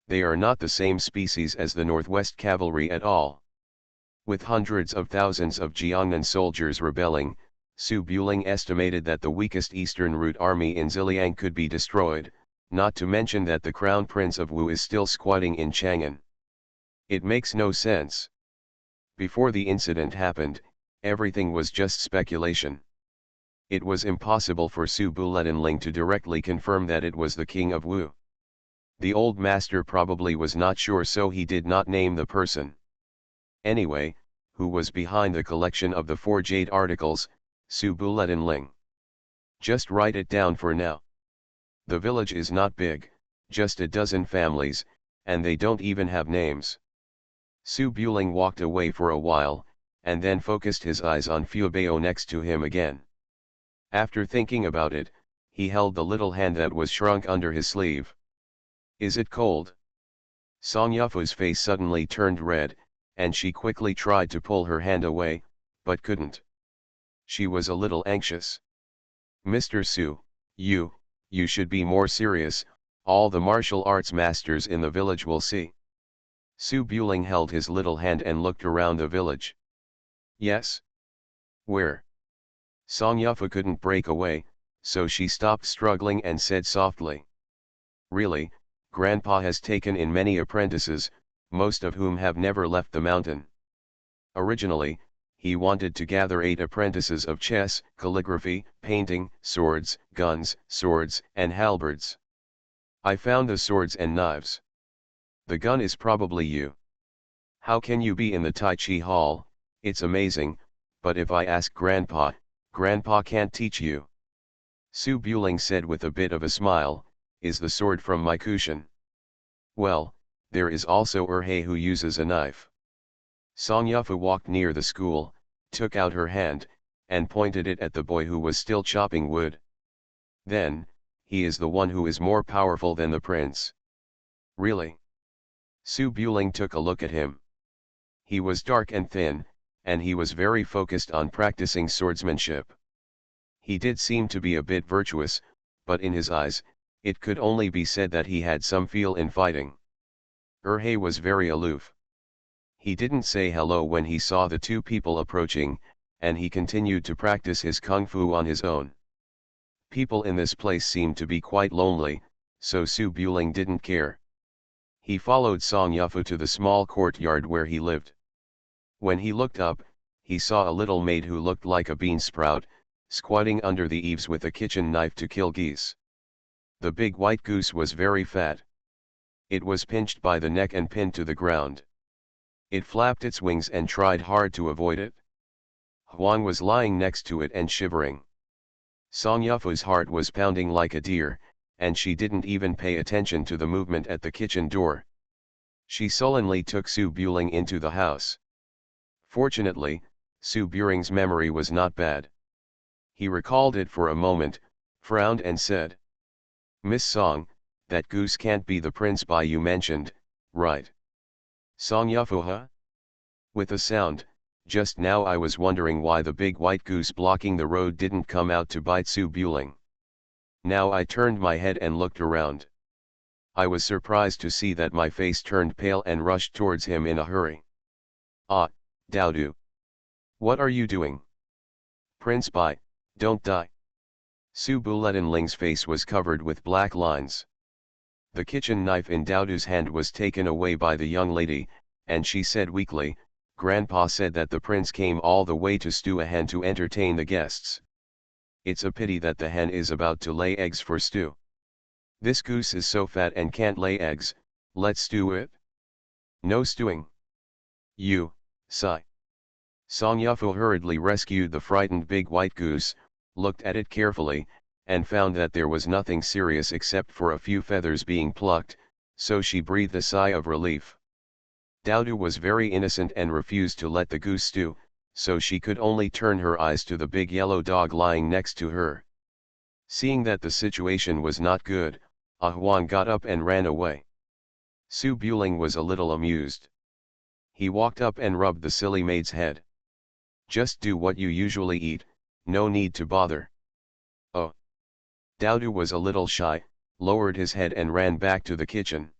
They are not the same species as the Northwest Cavalry at all. With hundreds of thousands of Jiangnan soldiers rebelling, Su Buling estimated that the weakest Eastern Route army in Ziliang could be destroyed, not to mention that the Crown Prince of Wu is still squatting in Chang'an. It makes no sense. Before the incident happened, everything was just speculation. It was impossible for Su Buletinling to directly confirm that it was the king of Wu. The old master probably was not sure, so he did not name the person. Anyway, who was behind the collection of the 4 jade articles? Su Buletinling. Just write it down for now. The village is not big, just a dozen families, and they don't even have names. Su Buling walked away for a while, and then focused his eyes on Fubao next to him again. After thinking about it, he held the little hand that was shrunk under his sleeve. Is it cold? Song Yufu's face suddenly turned red, and she quickly tried to pull her hand away, but couldn't. She was a little anxious. Mr. Su, you should be more serious, all the martial arts masters in the village will see. Su Buling held his little hand and looked around the village. Yes? Where? Song Yufu couldn't break away, so she stopped struggling and said softly. Really, Grandpa has taken in many apprentices, most of whom have never left the mountain. Originally, he wanted to gather 8 apprentices of chess, calligraphy, painting, swords, guns, swords, and halberds. I found the swords and knives. The gun is probably you. How can you be in the Tai Chi hall? It's amazing, but if I ask Grandpa, Grandpa can't teach you. Su Buling said with a bit of a smile, is the sword from my cushion. Well, there is also Erhei who uses a knife. Song Yufu walked near the school, took out her hand, and pointed it at the boy who was still chopping wood. Then, he is the one who is more powerful than the prince. Really? Su Buling took a look at him. He was dark and thin, and he was very focused on practicing swordsmanship. He did seem to be a bit virtuous, but in his eyes, it could only be said that he had some feel in fighting. Erhei was very aloof. He didn't say hello when he saw the 2 people approaching, and he continued to practice his kung fu on his own. People in this place seemed to be quite lonely, so Su Buling didn't care. He followed Song Yufu to the small courtyard where he lived. When he looked up, he saw a little maid who looked like a bean sprout, squatting under the eaves with a kitchen knife to kill geese. The big white goose was very fat. It was pinched by the neck and pinned to the ground. It flapped its wings and tried hard to avoid it. Huang was lying next to it and shivering. Song Yufu's heart was pounding like a deer, and she didn't even pay attention to the movement at the kitchen door. She sullenly took Su Buling into the house. Fortunately, Su Buling's memory was not bad. He recalled it for a moment, frowned and said, Miss Song, that goose can't be the prince Bai you mentioned, right? Song Yufu, huh? With a sound, just now I was wondering why the big white goose blocking the road didn't come out to bite Su Buling. Now I turned my head and looked around. I was surprised to see that my face turned pale and rushed towards him in a hurry. Ah, Daodu. What are you doing? Prince Bai, don't die. Su Buletinling's face was covered with black lines. The kitchen knife in Daodu's hand was taken away by the young lady, and she said weakly, Grandpa said that the prince came all the way to stew a hen to entertain the guests. It's a pity that the hen is about to lay eggs for stew. This goose is so fat and can't lay eggs, let's stew it? No stewing. You, sigh. Song Yufu hurriedly rescued the frightened big white goose, looked at it carefully, and found that there was nothing serious except for a few feathers being plucked, so she breathed a sigh of relief. Daodu was very innocent and refused to let the goose stew, so she could only turn her eyes to the big yellow dog lying next to her. Seeing that the situation was not good, Huang got up and ran away. Su Buling was a little amused. He walked up and rubbed the silly maid's head. Just do what you usually eat, no need to bother. Oh. Daodu was a little shy, lowered his head and ran back to the kitchen.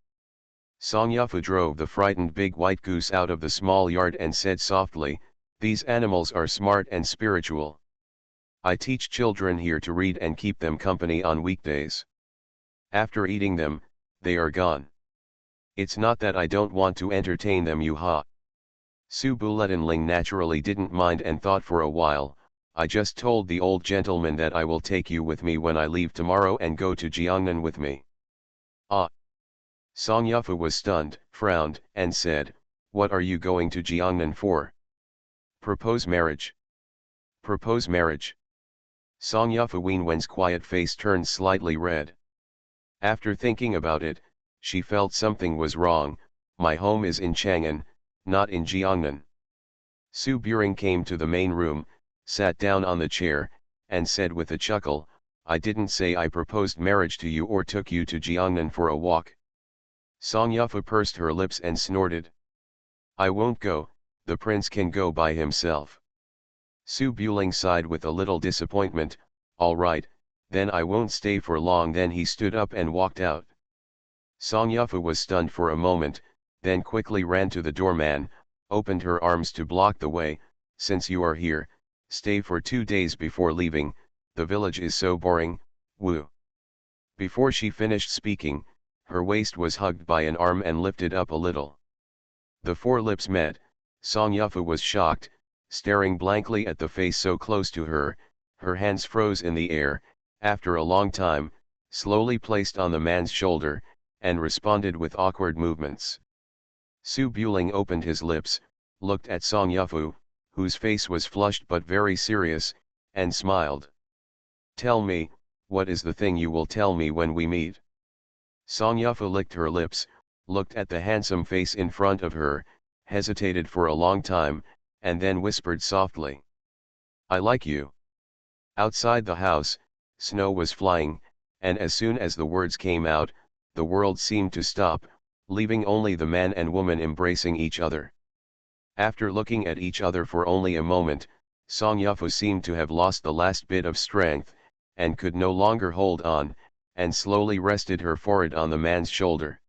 Song Yufu drove the frightened big white goose out of the small yard and said softly, these animals are smart and spiritual. I teach children here to read and keep them company on weekdays. After eating them, they are gone. It's not that I don't want to entertain them, you ha. Su Buletinling naturally didn't mind and thought for a while, I just told the old gentleman that I will take you with me when I leave tomorrow and go to Jiangnan with me. Ah. Song Yufu was stunned, frowned, and said, what are you going to Jiangnan for? Propose marriage. Propose marriage. Song Yufu Wenwen's quiet face turned slightly red. After thinking about it, she felt something was wrong, my home is in Chang'an, not in Jiangnan. Su Buring came to the main room, sat down on the chair, and said with a chuckle, "I didn't say I proposed marriage to you or took you to Jiangnan for a walk." Song Yufu pursed her lips and snorted. "I won't go, the prince can go by himself." Su Buling sighed with a little disappointment. "All right, then I won't stay for long." Then he stood up and walked out. Song Yufu was stunned for a moment, then quickly ran to the doorman, opened her arms to block the way. "Since you are here, stay for 2 days before leaving, the village is so boring, woo." Before she finished speaking, her waist was hugged by an arm and lifted up a little. The four lips met. Song Yufu was shocked, staring blankly at the face so close to her. Her hands froze in the air, after a long time, slowly placed on the man's shoulder, and responded with awkward movements. Su Buling opened his lips, looked at Song Yufu, whose face was flushed but very serious, and smiled. "Tell me, what is the thing you will tell me when we meet?" Song Yufu licked her lips, looked at the handsome face in front of her, hesitated for a long time, and then whispered softly, "I like you." Outside the house, snow was flying, and as soon as the words came out, the world seemed to stop, leaving only the man and woman embracing each other. After looking at each other for only a moment, Song Yufu seemed to have lost the last bit of strength, and could no longer hold on, and slowly rested her forehead on the man's shoulder.